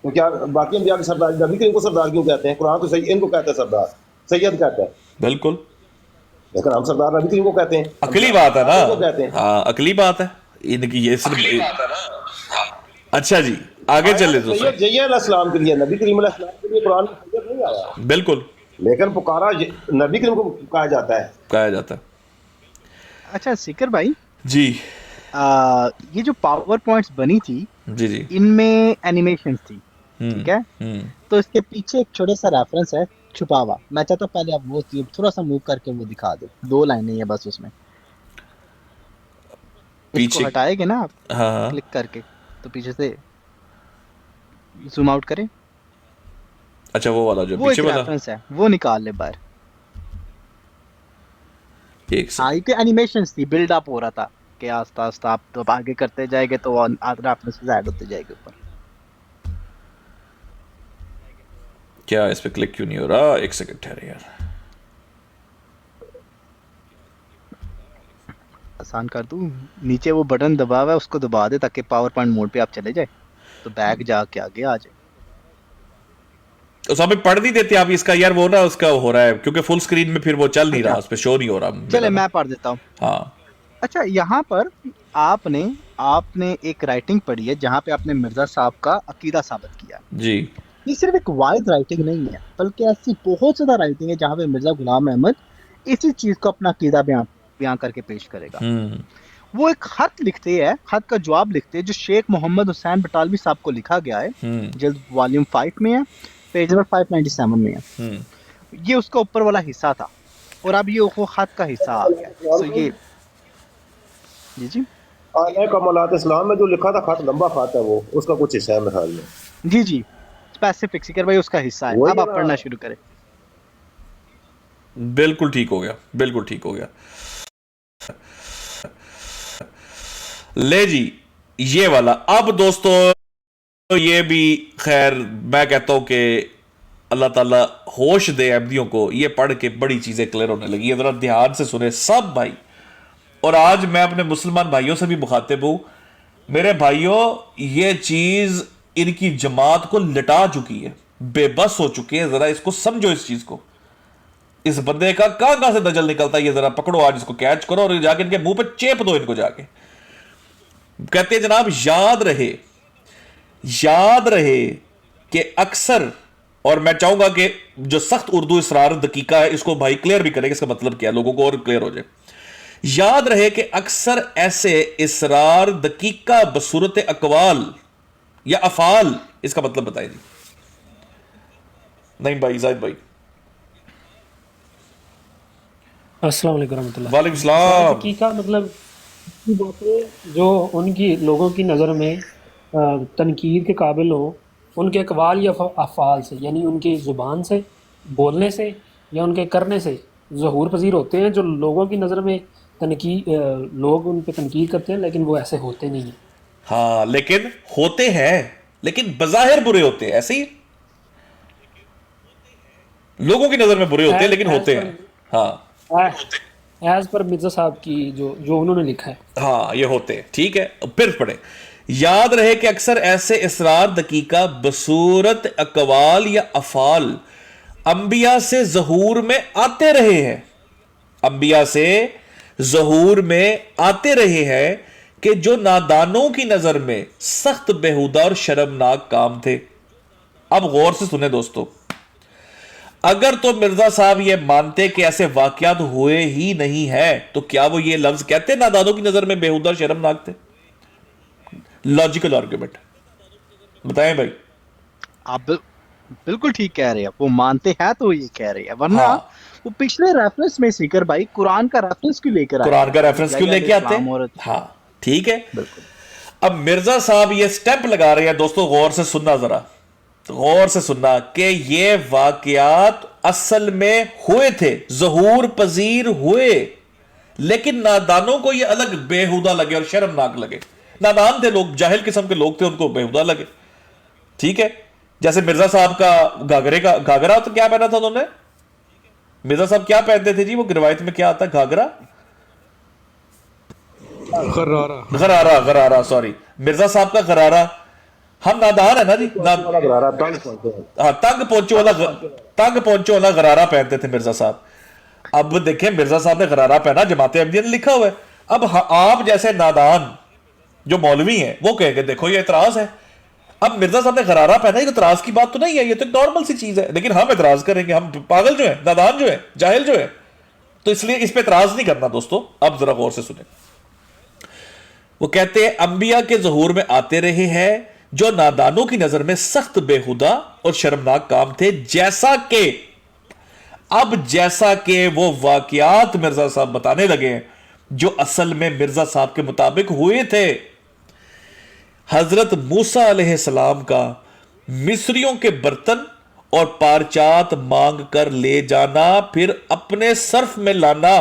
तो क्या बाकी अंबिया के सरदार, नबी करीम को सरदार क्यों कहते हैं? कुरान तो सही इनको कहते हैं सरदार, सैयद कहता है। बिल्कुल, लेकिन हम सरदार नबी करीम को कहते हैं। अकली बात है ना, कहते हैं। हाँ अकली बात है इनकी, ये सिर्फ। अच्छा जी, आगे चले तो सैयद यहया अलैहिस्सलाम के लिए, नबी करीम अलैहिस्सलाम के लिए कुरान में सैयद नहीं आया। बिल्कुल, लेकिन पुकारा नबी करीम को कहा जाता है। अच्छा सिकर भाई जी, ये जो पावर पॉइंट्स बनी थी जी जी, इनमें एनिमेशन थी, ठीक है? तो इसके पीछे एक छोटा सा रेफरेंस है छुपा हुआ। मैं चाहता हूँ पहले आप वो थोड़ा सा मूव करके वो दिखा दो। 2 लाइनें है बस उसमें, पीछे हटाएंगे ना आप, हाँ, क्लिक करके तो पीछे से जूम आउट करें। अच्छा वो वाला जो वो पीछे एक वाला रेफरेंस है, वो निकाल ले बाहर। एक हाँ, ये एनिमेशंस थी, बिल्ड अप हो रहा था कि आस्ता आस्ता आप तो आगे करते जाएंगे तो रेफरेंस ऐड होते जाएंगे ऊपर। क्या इस पे क्लिक क्यों नहीं हो रहा? एक सेकंड ठहरे यार, आसान कर दूं, नीचे वो बटन दबा हुआ है उसको दबा दे ताकि पावर पॉइंट मोड पे आप चले जाए, तो बैक जाके आगे आ जाए। उस हमें पढ़ नहीं देते आप इसका यार, वो ना उसका हो रहा है क्योंकि फुल स्क्रीन में फिर वो चल नहीं रहा, उस पे शो नहीं हो रहा। चले मैं पढ़ देता हूँ। हाँ, अच्छा, यहाँ पर आपने एक राइटिंग पढ़ी है जहाँ पे आपने मिर्जा साहब का अकीदा साबित किया जी। ये सिर्फ एक वाइड राइटिंग नहीं है, बल्कि ऐसी बहुत ज्यादा राइटिंग है जहाँ पे मिर्जा गुलाम अहमद इसी चीज को अपना अकीदा बयान करके पेश करेगा। वो एक खत लिखते हैं, खत का जवाब लिखते हैं जो शेख मोहम्मद हुसैन बटालवी साहब को लिखा गया है, जल्द वॉल्यूम 5 में है, पेज नंबर 597 में है। ये उसका ऊपर वाला हिस्सा था और अब ये वो खत का हिस्सा आ गया। तो ये जी आला कमालात इस्लाम में जो लिखा था खत, लंबा खत है, वो उसका कुछ हिस्सा है मेरे ख्याल में। जी स्पेसिफिक सिकर भाई उसका हिस्सा है। अब आप पढ़ना शुरू करें। बिल्कुल ठीक हो गया, बिल्कुल ठीक हो गया। ले जी ये वाला। अब दोस्तों ये भी खैर मैं कहता हूं कि अल्लाह ताला होश दे अहमदियों को, ये पढ़ के बड़ी चीजें क्लियर होने लगी है। जरा ध्यान से सुने सब भाई। और आज मैं अपने मुसलमान भाइयों से भी मुखातिब हूं, मेरे भाइयों ये चीज इनकी जमात को लिटा चुकी है, बेबस हो चुकी है। जरा इसको समझो, इस चीज को। इस बंदे का कहां से दजल निकलता है, ये जरा पकड़ो आज, इसको कैच करो और जाके इनके मुंह पे चेप दो इनको जाके। कहते हैं जनाब याद रहे कि अक्सर, और मैं चाहूंगा कि जो सख्त उर्दू इसरार दकीका है इसको भाई क्लियर भी करें, इसका मतलब क्या है, लोगों को और क्लियर हो जाए। याद रहे कि अक्सर ऐसे इसरार दकीका बसूरत अकवाल या अफाल, इसका मतलब बताइए जी। नहीं भाई जाहिद भाई। अस्सलाम वालेकुम रहमतुल्लाह। वालेकुम सलाम। हकीका मतलब बातें जो उनकी लोगों की नज़र में तनकीद के काबिल हो, उनके अकवाल या अफ़ाल से, यानी उनकी ज़ुबान से, बोलने से या उनके करने से ज़हूर पजीर होते हैं, जो लोगों की नज़र में लोग उन पर तनकीद करते हैं, लेकिन वो ऐसे होते नहीं हैं। हाँ, लेकिन होते हैं, लेकिन बजाहिर बुरे होते हैं, ऐसे ही लोगों की नजर में बुरे होते हैं, लेकिन होते हैं। हाँ, एज पर मिर्जा साहब की जो उन्होंने लिखा है, हाँ, ये होते हैं। ठीक है, फिर पढ़े। याद रहे कि अक्सर ऐसे इसरार दकीका बसूरत अकवाल या अफाल अंबिया से ज़हूर में आते रहे हैं, अंबिया से ज़हूर में आते रहे हैं कि जो नादानों की नजर में सख्त बेहुदा और शर्मनाक काम थे। अब गौर से सुने दोस्तों, अगर तो मिर्जा साहब ये मानते कि ऐसे वाकयात हुए ही नहीं है, तो क्या वो ये लफ्ज कहते नादानों की नजर में बेहुदा और शर्मनाक थे? लॉजिकल आर्गुमेंट बताएं भाई। आप बिल्कुल ठीक कह रहे हैं, वो मानते हैं तो ये कह रहे हैं, वरना हाँ, वो पिछले रेफरेंस में सीकर भाई कुरान का रेफरेंस क्यों लेकर आए? कुरान का रेफरेंस क्यों लेके आते हैं? हाँ, ठीक है। अब मिर्जा साहब ये स्टेप लगा रहे हैं दोस्तों, गौर से सुनना, जरा गौर से सुनना कि ये वाकयात असल में हुए थे, ज़हूर पजीर हुए, लेकिन नादानों को ये अलग बेहुदा लगे और शर्मनाक लगे। नादान थे लोग, जाहिल किस्म के लोग थे, उनको बेहुदा लगे। ठीक है, जैसे मिर्जा साहब का घाघरा तो क्या पहना था उन्होंने? मिर्जा साहब क्या पहनते थे जी? वो रिवायत में क्या आता है? घाघरा, गरारा, गरारा, सॉरी, मिर्जा साहब का गरारा। हम नादान है ना जी, हाँ, तंग पोंचो वाला गरारा पहनते थे मिर्जा साहब। अब देखें, मिर्जा साहब ने गरारा पहना, जमात अहमदिया ने लिखा हुआ है। अब आप जैसे नादान जो मौलवी हैं वो कहेंगे देखो ये इतराज है। अब मिर्जा साहब ने गरारा पहना, ये इतराज की बात तो नहीं है, ये तो एक नॉर्मल सी चीज है, लेकिन हम इतराज करेंगे, हम पागल जो है, नादान जो है, जाहिल जो है, तो इसलिए इस पे इतराज नहीं करना दोस्तों। अब जरा गौर से सुने, वो कहते हैं अंबिया के ज़हूर में आते रहे हैं जो नादानों की नजर में सख्त बेहुदा और शर्मनाक काम थे, जैसा के वो वाकयात मिर्जा साहब बताने लगे हैं जो असल में मिर्जा साहब के मुताबिक हुए थे। हजरत मूसा अलैहिस्सलाम का मिस्रियों के बर्तन और पारचात मांग कर ले जाना, फिर अपने सर्फ में लाना,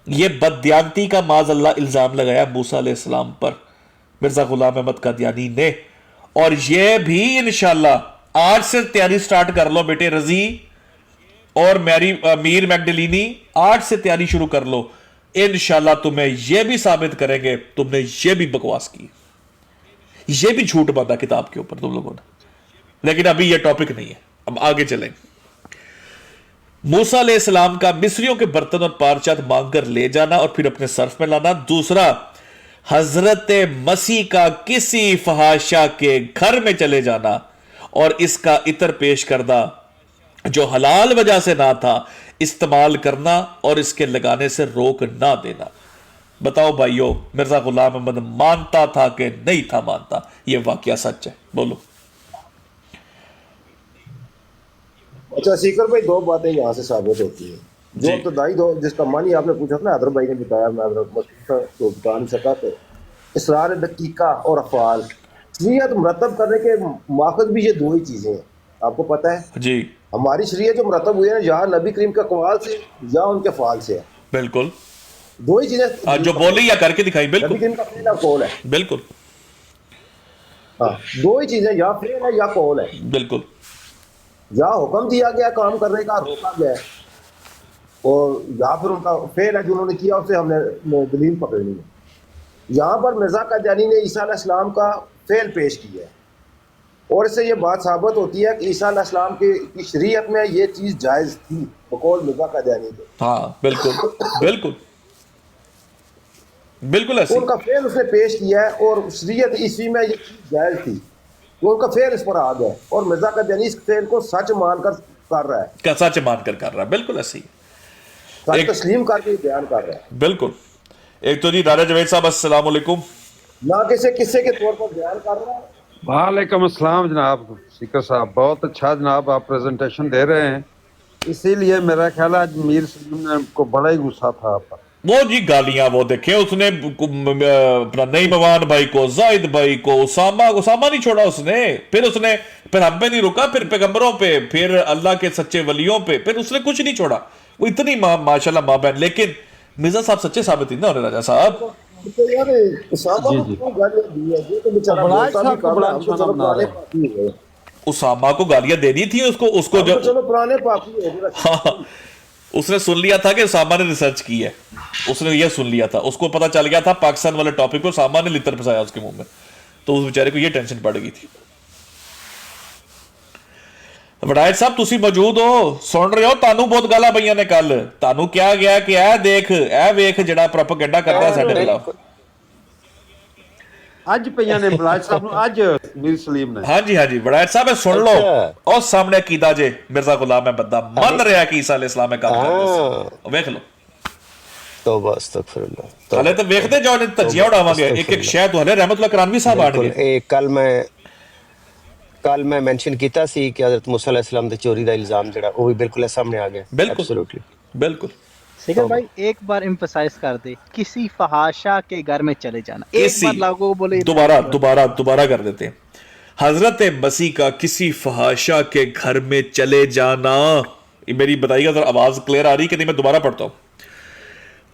यह बददियानती का माज़अल्लाह इल्जाम लगाया मूसा अलैहिस्सलाम पर मिर्जा गुलाम अहमद कादियानी ने। और यह भी इंशाल्लाह आज से तैयारी स्टार्ट कर लो बेटे रजी और मीर मैगडलिनी, आज से तैयारी शुरू कर लो, इंशाल्लाह तुम्हें यह भी साबित करेंगे तुमने यह भी बकवास की, यह भी झूठ बांधा किताब के ऊपर तुम लोगों ने। लेकिन अभी यह टॉपिक नहीं है, अब आगे चलें। मूसा अलैहिस्सलाम का मिस्रियों के बर्तन और पारचात मांगकर ले जाना और फिर अपने सर्फ में लाना। दूसरा, हजरत मसीह का किसी फहाशा के घर में चले जाना और इसका इतर पेश करना जो हलाल वजह से ना था इस्तेमाल करना और इसके लगाने से रोक ना देना। बताओ भाइयों, मिर्जा गुलाम अहमद मानता था कि नहीं था मानता? यह वाकया सच है, बोलो। अच्छा सीकर भाई, दो बातें यहाँ से साबित होती है। जो इब्तदाई दो जिसका मानी आपने पूछा था ना, अदर भाई ने बताया, मैं तो बता नहीं सका, तो इसरार दकीका और अफाल शरीयत मुरतब करने के माखज़ भी ये दो ही चीजें हैं, आपको पता है जी। हमारी शरीयत जो मुरतब हुई है या नबी करीम का कवाल से या उनके फाल से है, बिल्कुल दो ही चीजें जो बोली या करके दिखाई, बिल्कुल नबी करीम का फेल और कौल है, बिल्कुल, हाँ, दो ही चीजें, या फेल है या कौल है, बिल्कुल, या हुक्म दिया गया काम करने का, रोका गया, और या फिर उनका फेल है जो उन्होंने किया, उससे हमने दलील पकड़नी है। यहाँ पर मिर्जा कादियानी ने ईसा अलैहिस्सलाम का फेल पेश किया है और इससे ये बात साबित होती है कि ईसा अलैहिस्सलाम की शरीयत में ये चीज जायज थी बकौल मिर्जा कादियानी के। हाँ बिल्कुल बिल्कुल बिल्कुल ऐसे उनका फेल उसने पेश किया है और शरीयत ईस्वी में ये चीज जायज थी, तो उनका फेल इस पर आ गया और मिर्जा कादियानी इस फेल को सच मानकर कर रहा है, सच मानकर कर रहा है, बिल्कुल ऐसे ही तस्लीम करके बयान कर रहा है। बिल्कुल। एक तो जी राजा जवेद साहब अस्सलाम वालेकुम, ना किसी किस्से के तौर पर बयान कर रहा है। वालेकुम अस्सलाम जनाब सीकर साहब, बहुत अच्छा जनाब आप प्रेजेंटेशन दे रहे हैं, इसीलिए मेरा ख्याल है आज मीर सलीम को बड़ा ही गुस्सा था आप पर। वो जी गालियां वो देखे उसने अपना नई मवान भाई को, जाहिद भाई को, उसामा नहीं छोड़ा उसने, फिर हम पे नहीं रुका, फिर पैगंबरों पे, फिर अल्लाह के सच्चे वलियों पे, फिर उसने कुछ नहीं छोड़ा। वो इतनी माशाल्लाह मां बहन। लेकिन मिर्जा साहब सच्चे साबित ही ना होने राजा साहब, तो यार उसामा जी को जी क्यों गालियां दी है? ये तो बेचारा बलाज बोलता भी साहब को कम है, बड़ा हम तो निशाना चलो बना पुराने रहे हैं। पापी हो गए। उसामा को गालियां देनी थी उसको उसको हम तो जब चलो पुराने पापी हो गए। हाँ, उसने सुन लिया था कि उसामा ने रिसर्च की है, उसने ये सुन लिया था, उसको पता चल गया था पाकिस्तान वाले टॉपिक पे उसामा ने लितर फंसाया उसके मुंह में, तो उस बेचारे को ये टेंशन पड़ गई थी। वडायत साहब तुसी मौजूद हो, सुन रहे हो? तानू बहुत गाला पईयां ने कल, तानू क्या गया कि ए देख ए वेख जेड़ा प्रोपेगेंडा करदा साडे खिलाफ। ਅੱਜ ਪਈਆਂ ਨੇ ਬਲਾਜ ਸਾਹਿਬ ਨੂੰ ਅੱਜ ਮੀਰ ਸਲੀਮ ਨੇ। हाँ जी वडायत साहब सुन लो, और सामने कीदा जे मिर्जा गुलाम अहमद दा मन रहा कि ईसा अलैहिस्सलाम में गल करदे सी, वेख लो। तौबा अस्तगफिरुल्लाह। हले तो वेखते जाओ ने धज्जियां उड़ावांगे एक एक शय तो हले रहमतुल्लाह करानवी साहब आणगे। कल मैं मेंशन किया सी कि हजरत मूसा अलैहिस्सलाम दे चोरी दा इल्जाम जेड़ा वो भी बिल्कुल सामने आ गया। बिल्कुल बिल्कुल। सिकल भाई एक बार एम्फसाइज कर दे, किसी फहाशा के घर में चले जाना, एक बार लोगों को बोले दोबारा कर देते हैं। हजरत मसीह का किसी फहाशा के घर में चले जाना, मेरी बताइएगा जरा आवाज क्लियर आ रही कि नहीं? मैं दोबारा पढ़ता हूं।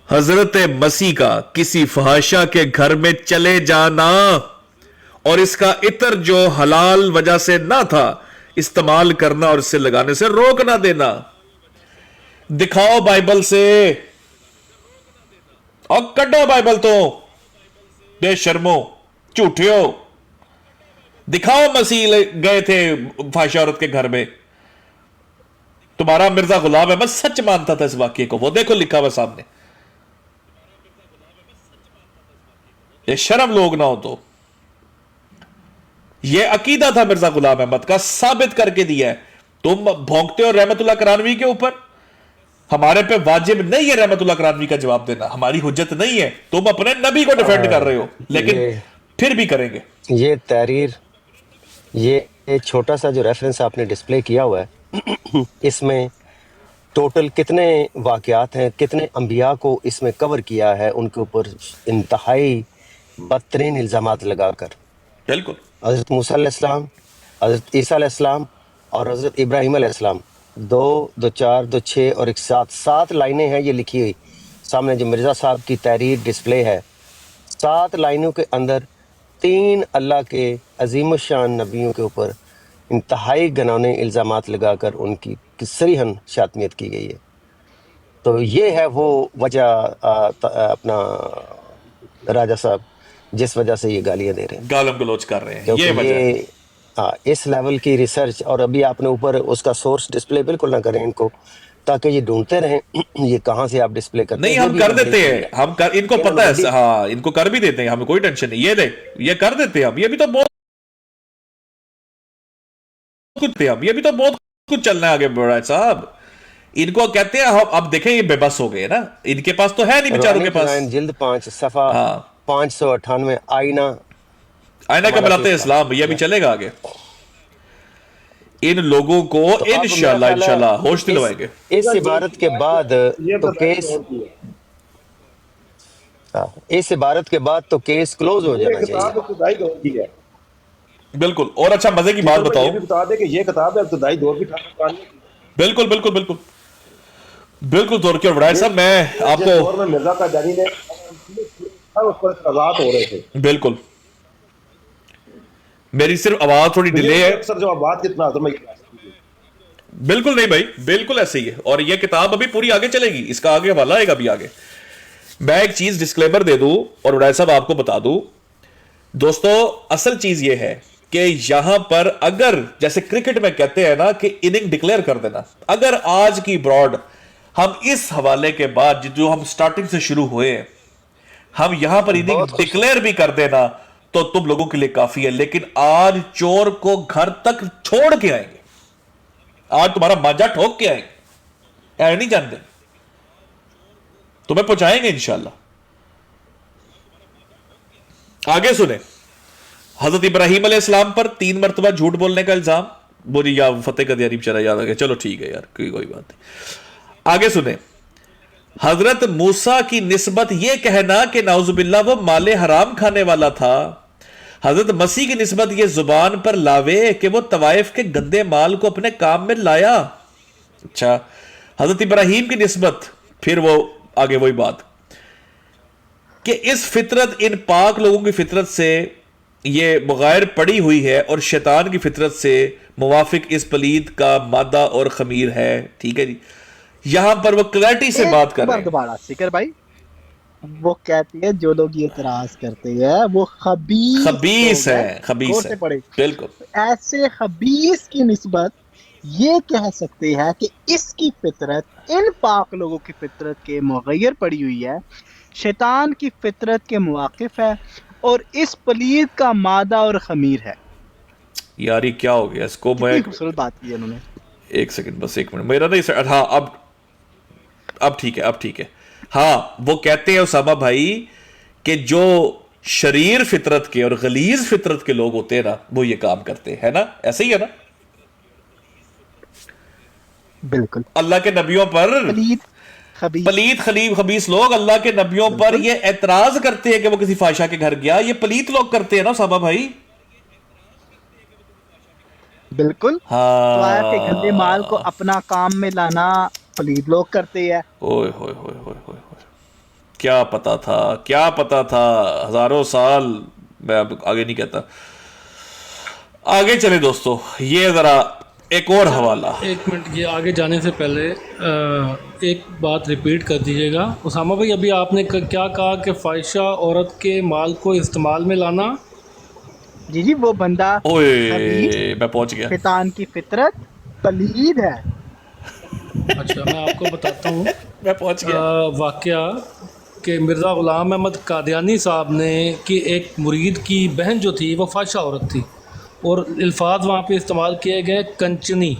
हजरत मसीह का किसी फहाशा के घर में चले जाना और इसका इतर जो हलाल वजह से ना था इस्तेमाल करना और इससे लगाने से रोक ना देना। दिखाओ बाइबल से, और कड्डो बाइबल तो बेशर्मो झूठियो। दिखाओ मसीह गए थे फाहिशा औरत के घर में। तुम्हारा मिर्जा गुलाम अहमद सच मानता था इस वाक्य को, वो देखो लिखा हुआ सामने। ये शर्म लोग ना हो तो, ये अकीदा था मिर्जा गुलाम अहमद का, साबित करके दिया है। तुम भौंकते हो रहमतुल्लाह करानवी के ऊपर, हमारे पे वाजिब नहीं है रहमतुल्लाह करानवी का जवाब देना, हमारी हुज्जत नहीं है। तुम अपने नबी को डिफेंड कर रहे हो, लेकिन फिर भी करेंगे। ये तहरीर, ये छोटा सा जो रेफरेंस आपने डिस्प्ले किया हुआ है, इसमें टोटल कितने वाकयात हैं, कितने अंबिया को इसमें कवर किया है, उनके ऊपर इंतहाई बदतरीन इल्ज़ामात लगाकर। बिल्कुल। हज़रत मूसा अलैहिस्सलाम, हज़रत ईसा अलैहिस्सलाम और हज़रत इब्राहीम अलैहिस्सलाम, 2, 2, 4, 2, 6 और एक 7 लाइनें हैं ये लिखी हुई। सामने जो मिर्ज़ा साहब की तहरीर डिस्प्ले है, 7 लाइनों के अंदर 3 अल्लाह के अजीम शान नबियों के ऊपर इंतहाई घिनौने इल्ज़ामात लगाकर उनकी सरीहन शातमियत की गई है। तो ये है वो वजह अपना राजा साहब जिस वजह से ये गालियाँ दे रहे हैं, गालम गलोच कर रहे हैं, क्योंकि ये वजह। हाँ, इस लेवल की रिसर्च, और अभी आपने ऊपर उसका सोर्स डिस्प्ले बिल्कुल ना करें इनको, ताकि ये ढूंढते रहें ये कहां से आप डिस्प्ले करते नहीं, हैं। हम कर देते हैं, इनको पता है, हाँ इनको कर भी देते हैं, हमें कोई टेंशन नहीं। ये देख, ये कर देते हैं हम, ये भी तो बहुत कुछ चलना है आगे बढ़ा साहब। इनको कहते हैं हम, अब देखें ये बेबस हो गए ना, इनके पास तो है नहीं बेचारों के पास। जिल्द 5 सफा 598 आईना का बनाते इस्लाम, ये भी चलेगा आगे। इन लोगों को तो इंशाल्लाह होश दिलवाएंगे। इस इबारत के बाद तो केस, इस इबारत के बाद तो केस क्लोज हो जाना चाहिए। बिल्कुल। और अच्छा मजे की बात बताओ, ये भी बता दे कि ये किताब है इब्तिदाई दौर की। बिल्कुल बिल्कुल बिल्कुल बिल्कुल दौर की। और वडायत साहब मैं आपको दौर में मिर्जा कादयानी ने उस पर आजाद हो रहे थे। बिल्कुल, मेरी सिर्फ आवाज थोड़ी डिले है सर, जो आवाज कितना तो मैं बिल्कुल नहीं भाई, बिल्कुल ऐसे ही है। और ये किताब अभी पूरी आगे चलेगी, इसका आगे हवाला आएगा अभी आगे। मैं एक चीज डिस्क्लेमर दे दूं और वडायत साहब आपको बता दूं दोस्तों, असल चीज ये है कि यहां पर अगर जैसे क्रिकेट में कहते हैं ना कि इनिंग डिक्लेयर कर देना, अगर आज की ब्रॉड हम इस हवाले के बाद जो हम स्टार्टिंग से शुरू हुए हम यहां पर इनिंग डिक्लेयर भी कर देना तो तुम लोगों के लिए काफी है। लेकिन आज चोर को घर तक छोड़ के आएंगे, आज तुम्हारा मांझा ठोक के आएंगे, ऐ नहीं जानते, तुम्हें पहुंचाएंगे इंशाल्लाह। आगे सुने, हजरत इब्राहीम अलैहिस्सलाम पर 3 मरतबा झूठ बोलने का इल्जाम। बोली या फतेह कदयानी बेचारा याद आ गया, चलो ठीक है यार, कोई बात नहीं। आगे सुने, हजरत मूसा की निस्बत यह कहना कि नाउजुबिल्लाह वो माले हराम खाने वाला था। हजरत मसीह की निस्बत यह जुबान पर लावे कि वो तवाइफ के गंदे माल को अपने काम में लाया। अच्छा, हजरत इब्राहीम की निस्बत, फिर वो आगे वही बात, कि इस फितरत, इन पाक लोगों की फितरत से ये मुगायर पड़ी हुई है और शैतान की फितरत से मुवाफिक इस पलीद का मादा और खमीर है। ठीक है जी, यहां पर वो क्लैरिटी से बात कर रहे हैं। दोबारा सिकर भाई, वो कहती है जो लोग ये इतराज करते हैं वो खबीस है, खबीस है, बिल्कुल। ऐसे खबीस की निस्बत ये कह सकते हैं कि इसकी फितरत इन पाक लोगों की फितरत के मुगैर पड़ी हुई है, शैतान की फितरत के मुवाकिफ है और इस पलीद का मादा और खमीर है। यार ये क्या हो गया इसको? मैं खूबसूरत बात की है उन्होंने। एक सेकंड, बस एक मिनट, मेरा नहीं, हाँ अब ठीक है, अब ठीक है। हाँ, वो कहते हैं उसामा भाई कि जो शरीर फितरत के और गलीज फितरत के लोग होते हैं ना, वो ये काम करते हैं ना, ऐसे ही है ना? बिल्कुल। अल्लाह के नबियों पर पलीत खबीस लोग अल्लाह के नबियों पर ये एतराज करते हैं कि वो किसी फाहिशा के घर गया, ये पलीत लोग करते हैं ना उसामा भाई? बिल्कुल। हाँ, तो आया कि गंदे माल को अपना काम में लाना पलीत लोग करते हैं। ओए होए होए होए होए, क्या पता था, क्या पता था, हजारों साल। मैं अब आगे नहीं कहता, आगे चले दोस्तों। ये जरा एक और हवाला, एक मिनट, ये आगे जाने से पहले एक बात रिपीट कर दीजिएगा उसामा भाई। अभी आपने क्या कहा कि फाहिशा औरत के माल को इस्तेमाल में लाना? जी जी, वो बंदा ओए मैं पहुंच गया, शैतान की फितरत पलीद है। अच्छा, मैं आपको बताता हूँ मैं पहुंच गया वाकया कि मिर्ज़ा ग़ुलाम अहमद कादियानी साहब ने कि एक मुरीद की बहन जो थी वो फाहिशा औरत थी और अल्फाज वहाँ पे इस्तेमाल किए गए कंचनी।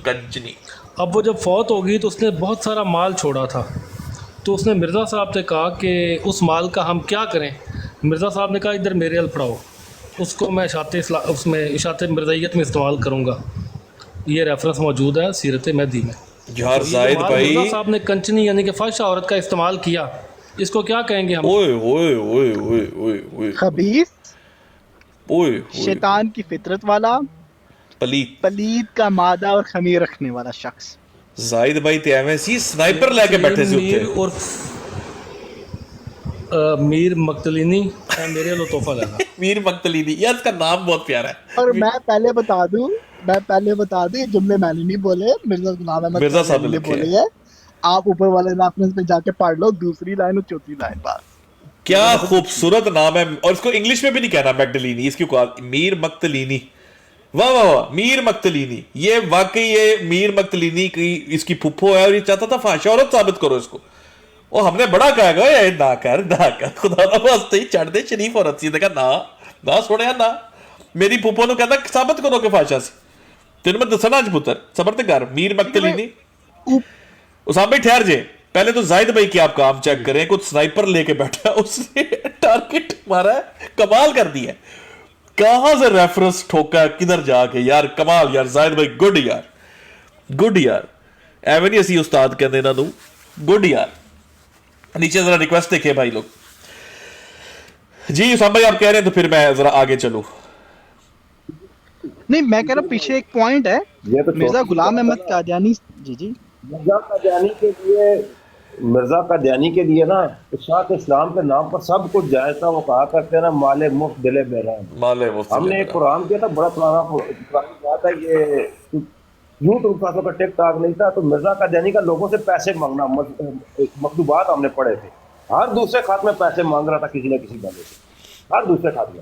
अब वो जब फौत हो गई तो उसने बहुत सारा माल छोड़ा था, तो उसने मिर्ज़ा साहब से कहा कि उस माल का हम क्या करें। मिर्ज़ा साहब ने कहा इधर मेरे पढ़ाओ, उसको मैं उसमें इशाते मिर्ज़ाइयत में इस्तेमाल करूँगा। ये रेफरेंस मौजूद है सीरत महदी में। यार जाहिद भाई, मिर्ज़ा साहब ने कंचनी यानी कि फाहिशा औरत का इस्तेमाल किया, इसको क्या कहेंगे हम? ओए ओए ओए ओए ओए ओए, खबीस, ओए शैतान की फितरत वाला, पलीद का मादा और खमीर रखने वाला शख्स। जाहिद भाई ते एमएससी स्नाइपर लेके बैठे सी उत्ते और मीर मक्तलीनी मेरे लिए तोहफा लेना। मीर मक्तलीनी, यार इसका नाम बहुत प्यारा है। और मैं पहले बता दूं, ये जुमले मैंने नहीं बोले, मिर्ज़ा ग़ुलाम अहमद मिर्ज़ा साहब ने बोले हैं। आप ऊपर वाले रेफरेंस पे जाके पढ़ लो, दूसरी लाइन और चौथी लाइन बात। क्या खूबसूरत नाम है, और इसको इंग्लिश में भी नहीं कहना मैगडलीनी, इसकी मीर मक्तलीनी। वाह वाह वाह, मीर मक्तलीनी। ये वाकई ये मीर मक्तलीनी की इसकी फुफ्फो है और ये चाहता था फाहिशा औरत साबित करो इसको। और हमने बड़ा कहा ये ना कर खुदा ना वास्ते ही चढ़ दे शरीफ औरत सी। देखा ना ना सुने ना, मेरी फुफ्फो ने कहता साबित करो कि फाहिशा सी। तेन मैं दसना अज पुत्र सबर ते कर। मीर मक्तलीनी उसामा भाई ठहर जे, पहले तो जाहिद भाई की आप काम चेक करें। कुछ स्नाइपर लेके बैठा, उसने टारगेट मारा है, कमाल कर दिया। कहां से रेफरेंस ठोका, किधर जाके, यार कमाल यार। जाहिद भाई गुड यार, गुड यार। एवं नहीं असी उस्ताद कहते इन्हां नूं, गुड यार। नीचे जरा रिक्वेस्ट देखिए भाई लोग जी। उसामा भाई आप कह रहे हैं तो फिर मैं जरा आगे चलूं। नहीं, मैं कह रहा हूं पीछे एक पॉइंट है, मिर्ज़ा ग़ुलाम अहमद कादियानी। जी जी, मिर्ज़ा कादियानी के लिए ना इशात इस्लाम के नाम पर सब कुछ जायज़ था। वो कहा करते हैं ना, माले मुफ्त दिले मेरा। माले मुफ्त हमने एक कुरान किया था, बड़ा पुराना बात है, ये यूं तो का टिक टाक नहीं था। तो मिर्ज़ा कादियानी का लोगों से पैसे मांगना, मकतूबात हमने पढ़े थे। हर दूसरे खात में पैसे मांग रहा था किसी न किसी बंदे से, हर दूसरे खात में।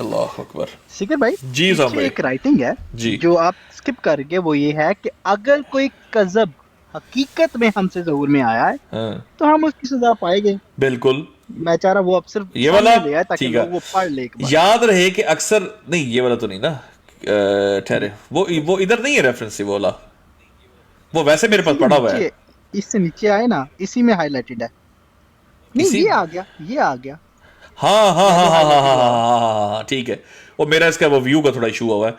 अल्लाह अकबर। सिकर भाई जी साहब, एक राइटिंग है जी जो आप स्किप करके, वो ये है कि अगर कोई कज़ब हकीकत में हमसे ज़हूर में आया है तो हम उसकी सजा पाएंगे। बिल्कुल। मैं चाह रहा वो अब सिर्फ ये वाला ले आए ताकि लोग वो पढ़ ले। याद रहे कि अक्सर नहीं, ये वाला तो नहीं ना, ठहरे, वो इधर नहीं है रेफरेंस, वो वाला वो वैसे मेरे पास पड़ा हुआ है। इससे नीचे आए ना, इसी में हाईलाइटेड है। नहीं, ये आ गया, ये आ गया। हाँ हाँ हाँ हाँ हाँ हाँ हाँ हाँ, ठीक है। वो मेरा इसका वो व्यू का थोड़ा इशू हुआ है।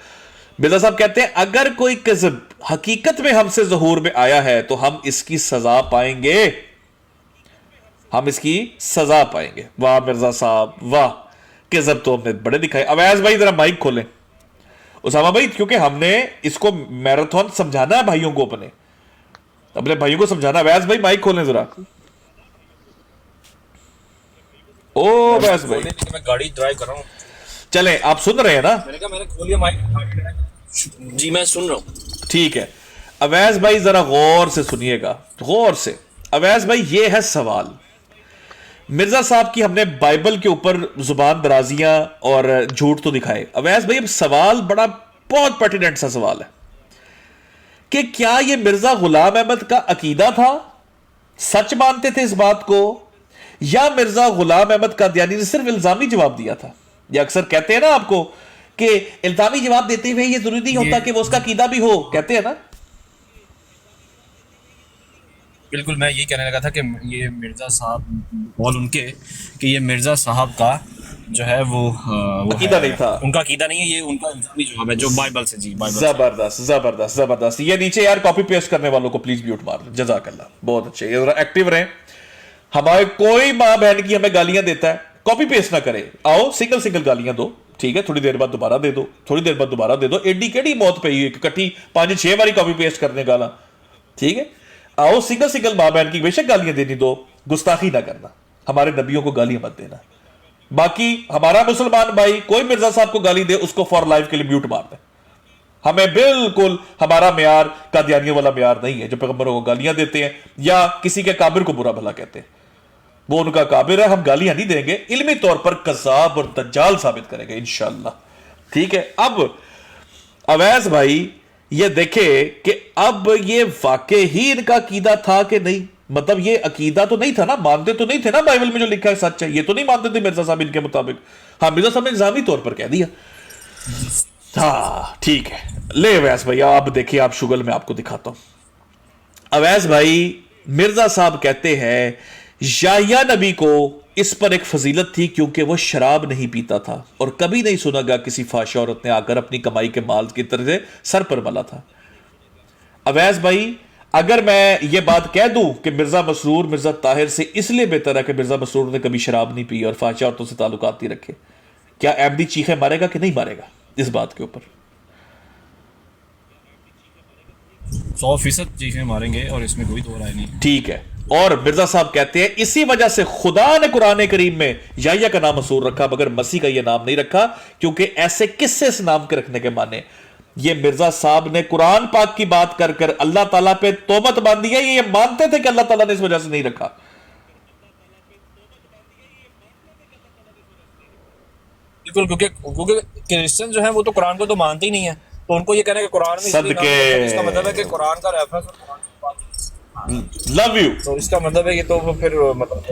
मिर्ज़ा साहब कहते हैं अगर कोई कज़ब हकीकत में हमसे ज़हूर में आया है तो हम इसकी सजा पाएंगे, हम इसकी सजा पाएंगे। वाह मिर्ज़ा साहब वाह, कज़ब तो हमने बड़े दिखाए। अवैस भाई जरा माइक खोलें। उसामा भाई, क्योंकि हमने इसको मैराथन समझाना है भाइयों को, अपने भाइयों को समझाना। अवैस भाई माइक खोलें जरा। ओ अवैस भाई, लेकिन मैं गाड़ी ड्राइव कर रहा हूँ। चले आप सुन रहे हैं ना? मैंने कहा मैंने खोल लिया माइक। जी मैं सुन रहा हूँ। ठीक है अवैस भाई, जरा गौर से सुनिएगा, गौर से। अवैस भाई ये है सवाल, मिर्जा साहब की हमने बाइबल के ऊपर जुबान दराजियां और झूठ तो दिखाए। अवैस भाई अब सवाल बड़ा बहुत पर्टिनेंट सा सवाल है कि क्या ये मिर्जा गुलाम अहमद का अकीदा था, सच मानते थे इस बात को, या मिर्जा गुलाम अहमद कादियानी ने सिर्फ इल्जामी जवाब दिया था? ये अक्सर कहते हैं ना आपको कि इल्जामी जवाब देते हुए ये जरूरी नहीं होता कि वो उसका अकीदा भी हो, कहते हैं ना? बिल्कुल, मैं यही कहने लगा था कि ये मिर्जा साहब बोल उनके कि ये मिर्जा साहब का जो है वो अकीदा नहीं था, उनका अकीदा नहीं है, ये उनका इल्जामी जवाब है जो बाइबल से। जी बाइबल। जबरदस्त जबरदस्त जबरदस्त। ये नीचे यार कॉपी पेस्ट करने वालों को प्लीज म्यूट मार, जजाकल्ला, बहुत अच्छे, ये जरा एक्टिव रहे। हमारे कोई माँ बहन की हमें गालियां देता है, कॉपी पेस्ट ना करे, आओ सिंगल सिंगल गालियां दो, ठीक है, थोड़ी देर बाद दोबारा दे दो, थोड़ी देर बाद दोबारा दे दो, एडी केडी मौत पे इकट्ठी 5-6 बारी कॉपी पेस्ट करने गाला, ठीक है? आओ सिंगल सिंगल माँ बहन की बेशक गालियां देनी दो, गुस्ताखी ना करना, हमारे नबियों को गालियां मत देना। बाकी हमारा मुसलमान भाई कोई मिर्जा साहब को गाली दे उसको फॉर लाइफ के लिए म्यूट मार दे। हमें बिल्कुल हमारा म्यार कादियानियों वाला म्यार नहीं है जो पैगंबरों को गालियां देते हैं या किसी के काबिर को बुरा भला कहते हैं, वो उनका काबिर है, हम गालियां नहीं देंगे, इल्मी तौर पर कज़ाब और दज्जाल साबित करेंगे इंशाअल्लाह, ठीक है? अब अवैस भाई ये देखे कि अब ये वाकई ही इनका अकीदा था कि नहीं, मतलब ये अकीदा तो नहीं था ना, मानते तो नहीं थे ना बाइबल में जो लिखा है सच है, ये तो नहीं मानते थे मिर्जा साहब इनके मुताबिक। हाँ मिर्जा साहब ने इल्जामी तौर पर कह दिया। हाँ ठीक है, ले अवैस भाई आप देखिए, आप शुगल में आपको दिखाता हूं। अवैस भाई मिर्जा साहब कहते हैं याह्या नबी को इस पर एक फजीलत थी क्योंकि वह शराब नहीं पीता था और कभी नहीं सुना गया किसी फाश औरत ने आकर अपनी कमाई के माल की तरह से सर पर मला था। अवैस भाई अगर मैं ये बात कह दूं कि मिर्जा मसरूर मिर्जा ताहिर से इसलिए बेहतर है कि मिर्जा मसरूर ने कभी शराब नहीं पी और फाश औरतों से ताल्लुकात नहीं रखे, क्या अहमदी चीखें मारेगा कि नहीं मारेगा इस बात के ऊपर? 100% चीखें मारेंगे और इसमें कोई दो राय नहीं। ठीक है, और मिर्जा साहब कहते हैं इसी वजह से खुदा ने कुरान करीम में याह्या का नाम मसूर रखा मगर मसीह का यह नाम नहीं रखा क्योंकि ऐसे किससे इस नाम के रखने के माने। ये मिर्जा साहब ने कुरान पाक की बात कर कर अल्लाह ताला पे तोहमत बांधी है, ये मानते थे कि अल्लाह ताला ने इस वजह से नहीं रखा। बिल्कुल, क्योंकि क्रिश्चियन जो है वो तो कुरान को तो मानते ही नहीं है, तो उनको ये कहने कि कुरान में इसका मतलब है कि कुरान का रेफरेंस लव यू, तो इसका मतलब है ये तो फिर मतलब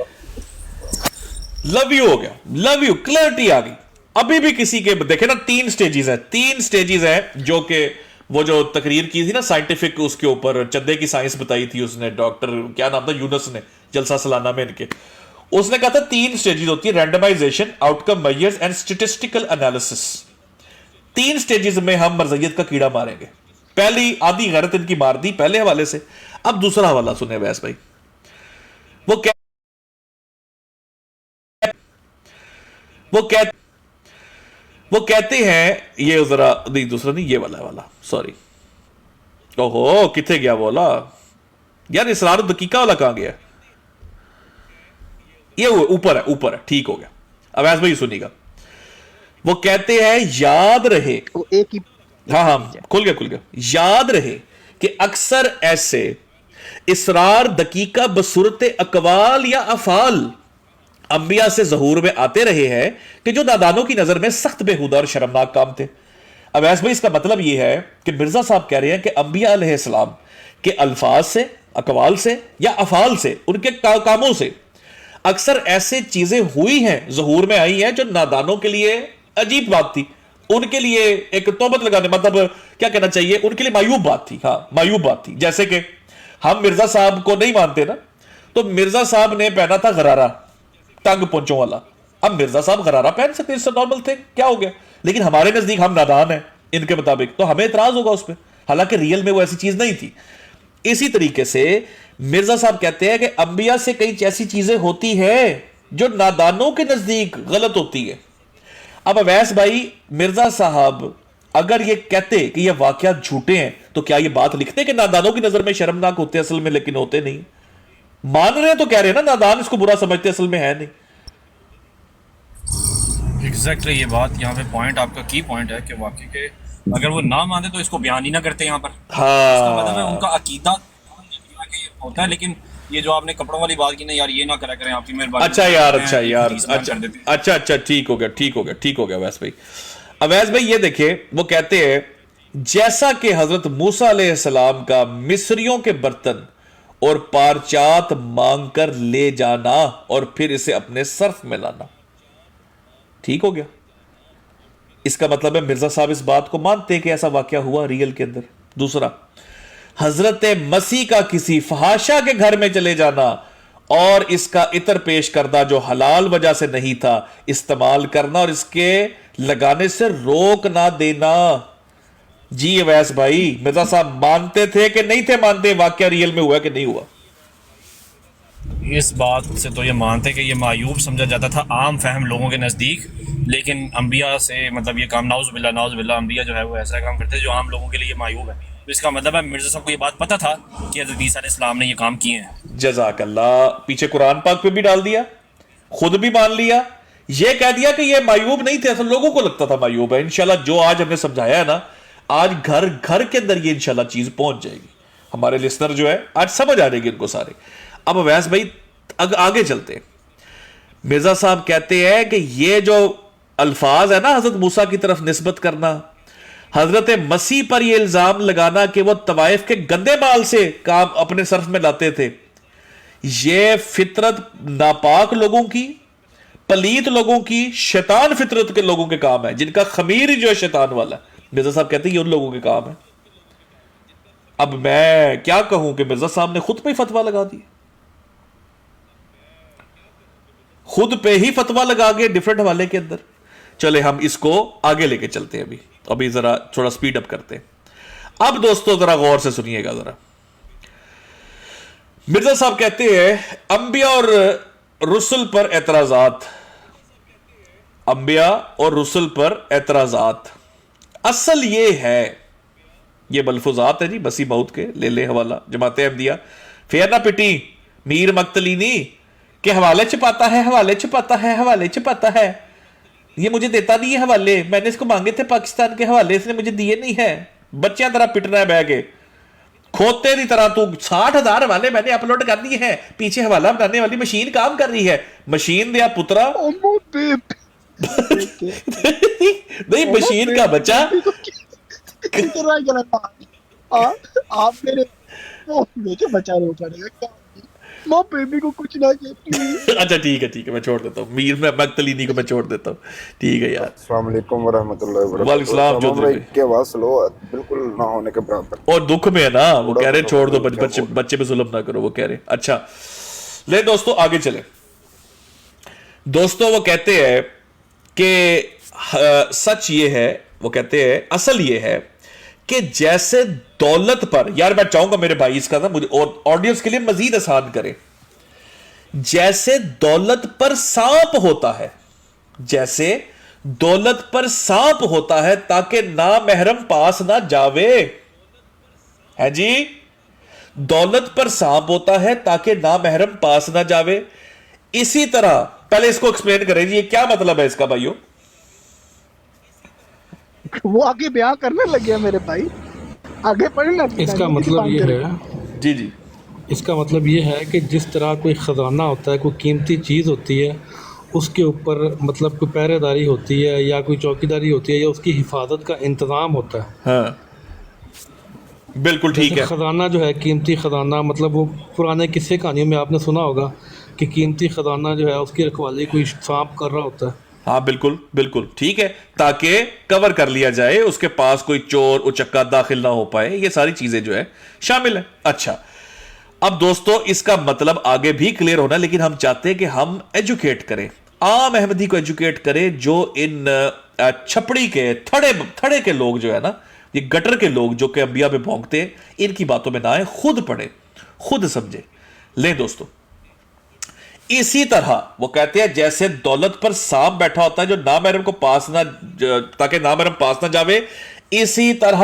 लव यू हो गया, लव यू, क्लैरिटी आ गई। अभी भी किसी के देखे ना 3 स्टेजेस हैं जो कि वो जो तकरीर की थी ना साइंटिफिक, उसके ऊपर चंदे की साइंस बताई थी उसने, डॉक्टर क्या नाम था, यूनस ने, जलसा सालाना में इनके, उसने कहा था 3 स्टेजेस होती है, randomization, outcome measures and statistical analysis. 3 stages में हम मरज़ियत का कीड़ा मारेंगे। पहली आधी गैरत इनकी मार दी पहले हवाले से, अब दूसरा हवाला सुने वैस भाई। वो कहते हैं ये जरा नहीं, दूसरा नहीं, ये वाला सॉरी, ओहो किथे गया बोला यार, इसरार दकीका वाला कहां गया? ये ऊपर है, ठीक हो गया। अब वैस भाई सुनिएगा, वो कहते हैं याद रहे, एक ही, हाँ खुल गया, याद रहे कि अक्सर ऐसे इसरार दकीका बसूरत अकवाल या अफाल अंबिया से ज़हूर में आते रहे हैं कि जो नादानों की नजर में सख्त बेहुदा और शर्मनाक काम थे। अब ऐसे भाई इसका मतलब यह है कि मिर्जा साहब कह रहे हैं कि अंबिया अलैहिस्सलाम के अल्फाज से, अकवाल से या अफाल से, उनके कामों से अक्सर ऐसे चीजें हुई हैं, ज़हूर में आई हैं जो नादानों के लिए अजीब बात थी, उनके लिए एक तोहमत लगाने, मतलब क्या कहना चाहिए, उनके लिए मायूब बात थी। हाँ मायूब बात थी, जैसे कि हम मिर्जा साहब को नहीं मानते ना, तो मिर्जा साहब ने पहना था गरारा, तंग पोंचों वाला। अब मिर्जा साहब गरारा पहन सकते, इससे नॉर्मल थे, क्या हो गया? लेकिन हमारे नजदीक हम नादान हैं इनके मुताबिक, तो हमें इतराज होगा उस पर, हालांकि रियल में वो ऐसी चीज नहीं थी। इसी तरीके से मिर्जा साहब कहते हैं कि अंबिया से कई ऐसी चीजें होती है जो नादानों के नजदीक गलत होती है। अब अवैस भाई, मिर्जा साहब अगर ये कहते कि ये वाकयात झूठे हैं तो क्या ये बात लिखते कि नादानों की नजर में शर्मनाक होते असल में, लेकिन होते नहीं। मान रहे हैं तो कह रहे हैं ना नादान इसको बुरा समझते, असल में है नहीं। एग्जैक्टली ये बात यहाँ पे पॉइंट आपका की पॉइंट है कि वाकई के अगर वो ना माने तो इसको बयान ही ना करते यहाँ पर। इसका मतलब है उनका अकीदा होता है, लेकिन ये जो आपने कपड़ों वाली बात की ना यार, ये ना करा करें आपकी मेहरबानी। अच्छा यार, अच्छा ठीक हो गया अवैस भाई। अवैस भाई ये देखिए, वो कहते हैं जैसा कि हजरत मूसा अलैहिस्सलाम का मिस्रियों के बर्तन और पारचात मांगकर ले जाना और फिर इसे अपने सर्फ में लाना, ठीक हो गया। इसका मतलब है मिर्जा साहब इस बात को मानते हैं कि ऐसा वाकया हुआ रियल के अंदर। दूसरा, हजरत मसीह का किसी फहाशा के घर में चले जाना और इसका इतर पेश करना जो हलाल वजह से नहीं था, इस्तेमाल करना और इसके लगाने से रोक ना देना। जी अवैस भाई, मिर्जा साहब मानते थे कि नहीं थे मानते, वाकया रियल में हुआ कि नहीं हुआ? इस बात से तो ये मानते कि ये मायूब समझा जाता था आम फहम लोगों के नज़दीक, लेकिन अंबिया से मतलब ये काम नाउज़ुबिल्लाह अंबिया जो है वो ऐसा काम करते जो आम लोगों के लिए मायूब है। तो इसका मतलब है मिर्जा साहब को ये बात पता था कि हज़रत ईसा अलैहिस्सलाम ने ये काम किए हैं। जज़ाकल्लाह। पीछे कुरान पाक पे भी डाल दिया, खुद भी मान लिया, ये कह दिया कि ये मायूब नहीं थे, ऐसा लोगों को लगता था मायूब है। इंशाल्लाह जो आज हमने समझाया है ना, आज घर घर के अंदर ये इंशाल्लाह चीज पहुंच जाएगी। हमारे लिसनर जो है आज समझ आ जाएगी इनको सारे। अब अवैस भाई आगे चलते हैं। मिर्जा साहब कहते हैं कि ये जो अल्फाज है ना हजरत मूसा की तरफ निस्बत करना, हजरत मसीह पर यह इल्जाम लगाना कि वो तवाइफ के गंदे माल से काम अपने सर्फ में लाते थे, ये फितरत नापाक लोगों की, पलीत लोगों की, शैतान फितरत के लोगों के काम है, जिनका खमीर ही जो है शैतान वाला। मिर्जा साहब कहते हैं ये उन लोगों के काम है। अब मैं क्या कहूं कि मिर्जा साहब ने खुद पे ही फतवा लगा दिया, खुद पे ही फतवा लगा के डिफरेंट हवाले के अंदर। चले हम इसको आगे लेके चलते हैं, अभी जरा थोड़ा स्पीड अप करते हैं। अब दोस्तों जरा गौर से सुनिएगा जरा। मिर्जा साहब कहते हैं अंबिया और रुसुल पर एतराजात, अंबिया और रुसुल पर एतराजात। असल ये है, ये बलफुजात है जी बसी बहुत के, ले हवाला जमाते अहमदिया। फेर ना पिटी मीर मक्तलीनी के हवाले छपाता है, हवाले छपाता है, हवाले छपाता है, ये मुझे देता नहीं है हवाले, मैंने इसको मांगे थे पाकिस्तान के हवाले, इसने मुझे दिए नहीं है। बच्चियां तरह पिटना है बह के, खोते की तरह तू 60,000 हवाले मैंने अपलोड कर दिए हैं, पीछे हवाला बनाने वाली मशीन काम कर रही है। मशीन दिया पुत्रा नहीं, मशीन का बच्चा। आप मेरे बचा रो पड़ेगा, माँ बेबी को कुछ ना कहती। अच्छा ठीक है मैं छोड़ देता हूँ, मीर में मक्तलीनी को मैं छोड़ देता हूँ, ठीक है यार। अस्सलाम वालेकुम वरहमतुल्लाहि वबरकातुहू। वालेकुम सलाम। जो की आवाज स्लो है, बिल्कुल ना होने के बराबर, और दुख में है ना, वो कह रहे छोड़ दो, बच्चे पे जुल्म ना करो, वो कह रहे। अच्छा ले दोस्तों आगे चले। दोस्तों वो कहते हैं कि सच ये है, वो कहते हैं असल ये है कि जैसे दौलत पर, यार मैं चाहूंगा मेरे भाई इसका ना मुझे और ऑडियंस के लिए मजीद आसान करें, जैसे दौलत पर सांप होता है, जैसे दौलत पर सांप होता है ताकि ना महरम पास ना जावे, है जी, दौलत पर सांप होता है ताकि ना महरम पास ना जावे। इसी तरह पहले इसको एक्सप्लेन करें जी, ये क्या मतलब है इसका भाइयों? वो आगे बयां करने लग गया मेरे भाई, आगे पढ़ना। इसका मतलब ये है जी, इसका मतलब ये है कि जिस तरह कोई ख़जाना होता है, कोई कीमती चीज़ होती है, उसके ऊपर मतलब कोई पहरेदारी होती है या कोई चौकीदारी होती है या उसकी हिफाजत का इंतज़ाम होता है। हाँ बिल्कुल ठीक है। ख़जाना जो है, कीमती ख़जाना, मतलब वो पुराने किस्से कहानियों में आपने सुना होगा कि कीमती ख़जाना जो है उसकी रखवाली कोई सांप कर रहा होता है। हाँ बिल्कुल ठीक है, ताकि कवर कर लिया जाए, उसके पास कोई चोर उचक्का दाखिल ना हो पाए, ये सारी चीजें जो है शामिल है। अच्छा अब दोस्तों इसका मतलब आगे भी क्लियर होना, लेकिन हम चाहते हैं कि हम एजुकेट करें, आम अहमदी को एजुकेट करें, जो इन छपड़ी के थड़े के लोग जो है ना, ये गटर के लोग जो कि अंबिया पे भौंकते हैं, इनकी बातों में ना आए, खुद पढ़े, खुद समझे। ले दोस्तों इसी तरह वो कहते हैं जैसे दौलत पर सांप बैठा होता है जो नामहरम को पास ना, ताकि नामहरम पास ना जावे, इसी तरह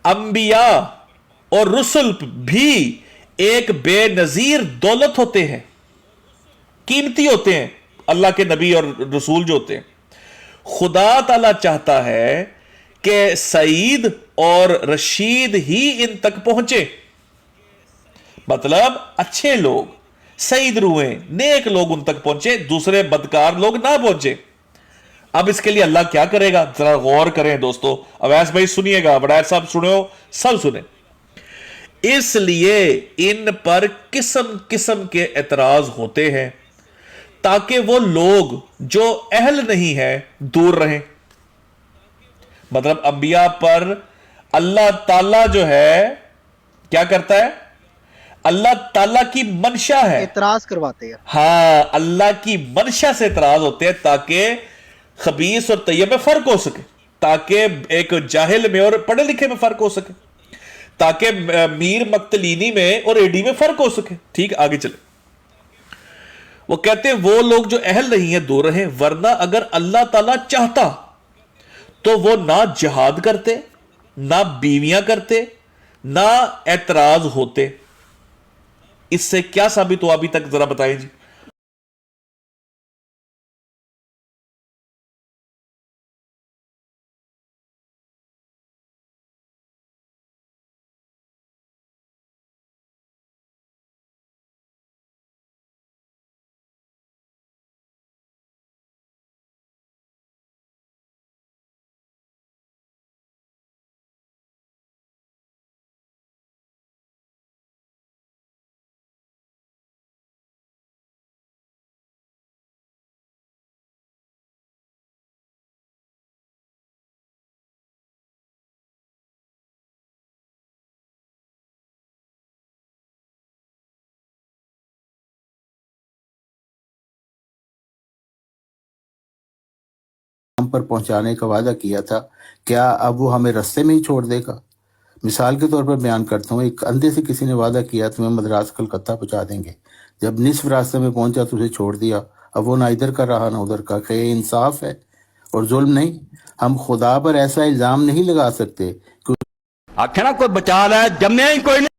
अंबिया और रुसुल भी एक बेनजीर दौलत होते हैं, कीमती होते हैं अल्लाह के नबी और रसूल जो होते हैं, खुदा ताला चाहता है कि सईद और रशीद ही इन तक पहुंचे, मतलब अच्छे लोग, सईद रूहें, नेक लोग उन तक पहुंचे, दूसरे बदकार लोग ना पहुंचे। अब इसके लिए अल्लाह क्या करेगा, जरा गौर करें दोस्तों। अवैस भाई सुनिएगा, वडायर साहब सुनो, सब सुने। इसलिए इन पर किस्म किस्म के एतराज होते हैं ताकि वो लोग जो अहल नहीं है दूर रहें। मतलब अंबिया पर अल्लाह ताला जो है क्या करता है, अल्लाह ताला की मंशा है, एतराज करवाते हैं। हाँ, अल्लाह की मंशा से एतराज होते हैं ताकि खबीस और तैयब में फर्क हो सके, ताकि एक जाहिल में और पढ़े लिखे में फर्क हो सके, ताकि मीर मक्तलीनी में और एडी में फर्क हो सके। ठीक, आगे चले। वो कहते हैं वो लोग जो अहल नहीं है दूर रहे, वरना अगर अल्लाह ताला चाहता तो वो ना जिहाद करते, ना बीवियां करते, ना एतराज होते। इससे क्या साबित हुआ अभी तक, जरा बताएं जी। हम पर पहुंचाने का वादा किया था, क्या अब वो हमें रास्ते में ही छोड़ देगा? मिसाल के तौर पर बयान करता हूँ, एक अंधे से किसी ने वादा किया तुम्हें मद्रास कलकत्ता पहुंचा देंगे, जब निस्फ रास्ते में पहुंचा तो उसे छोड़ दिया। अब वो ना इधर का रहा ना उधर का। क्या ये इंसाफ है और जुल्म नहीं? हम खुदा पर ऐसा इल्जाम नहीं लगा सकते। आखिर ना कोई बचा लै, जमने ही कोई नहीं।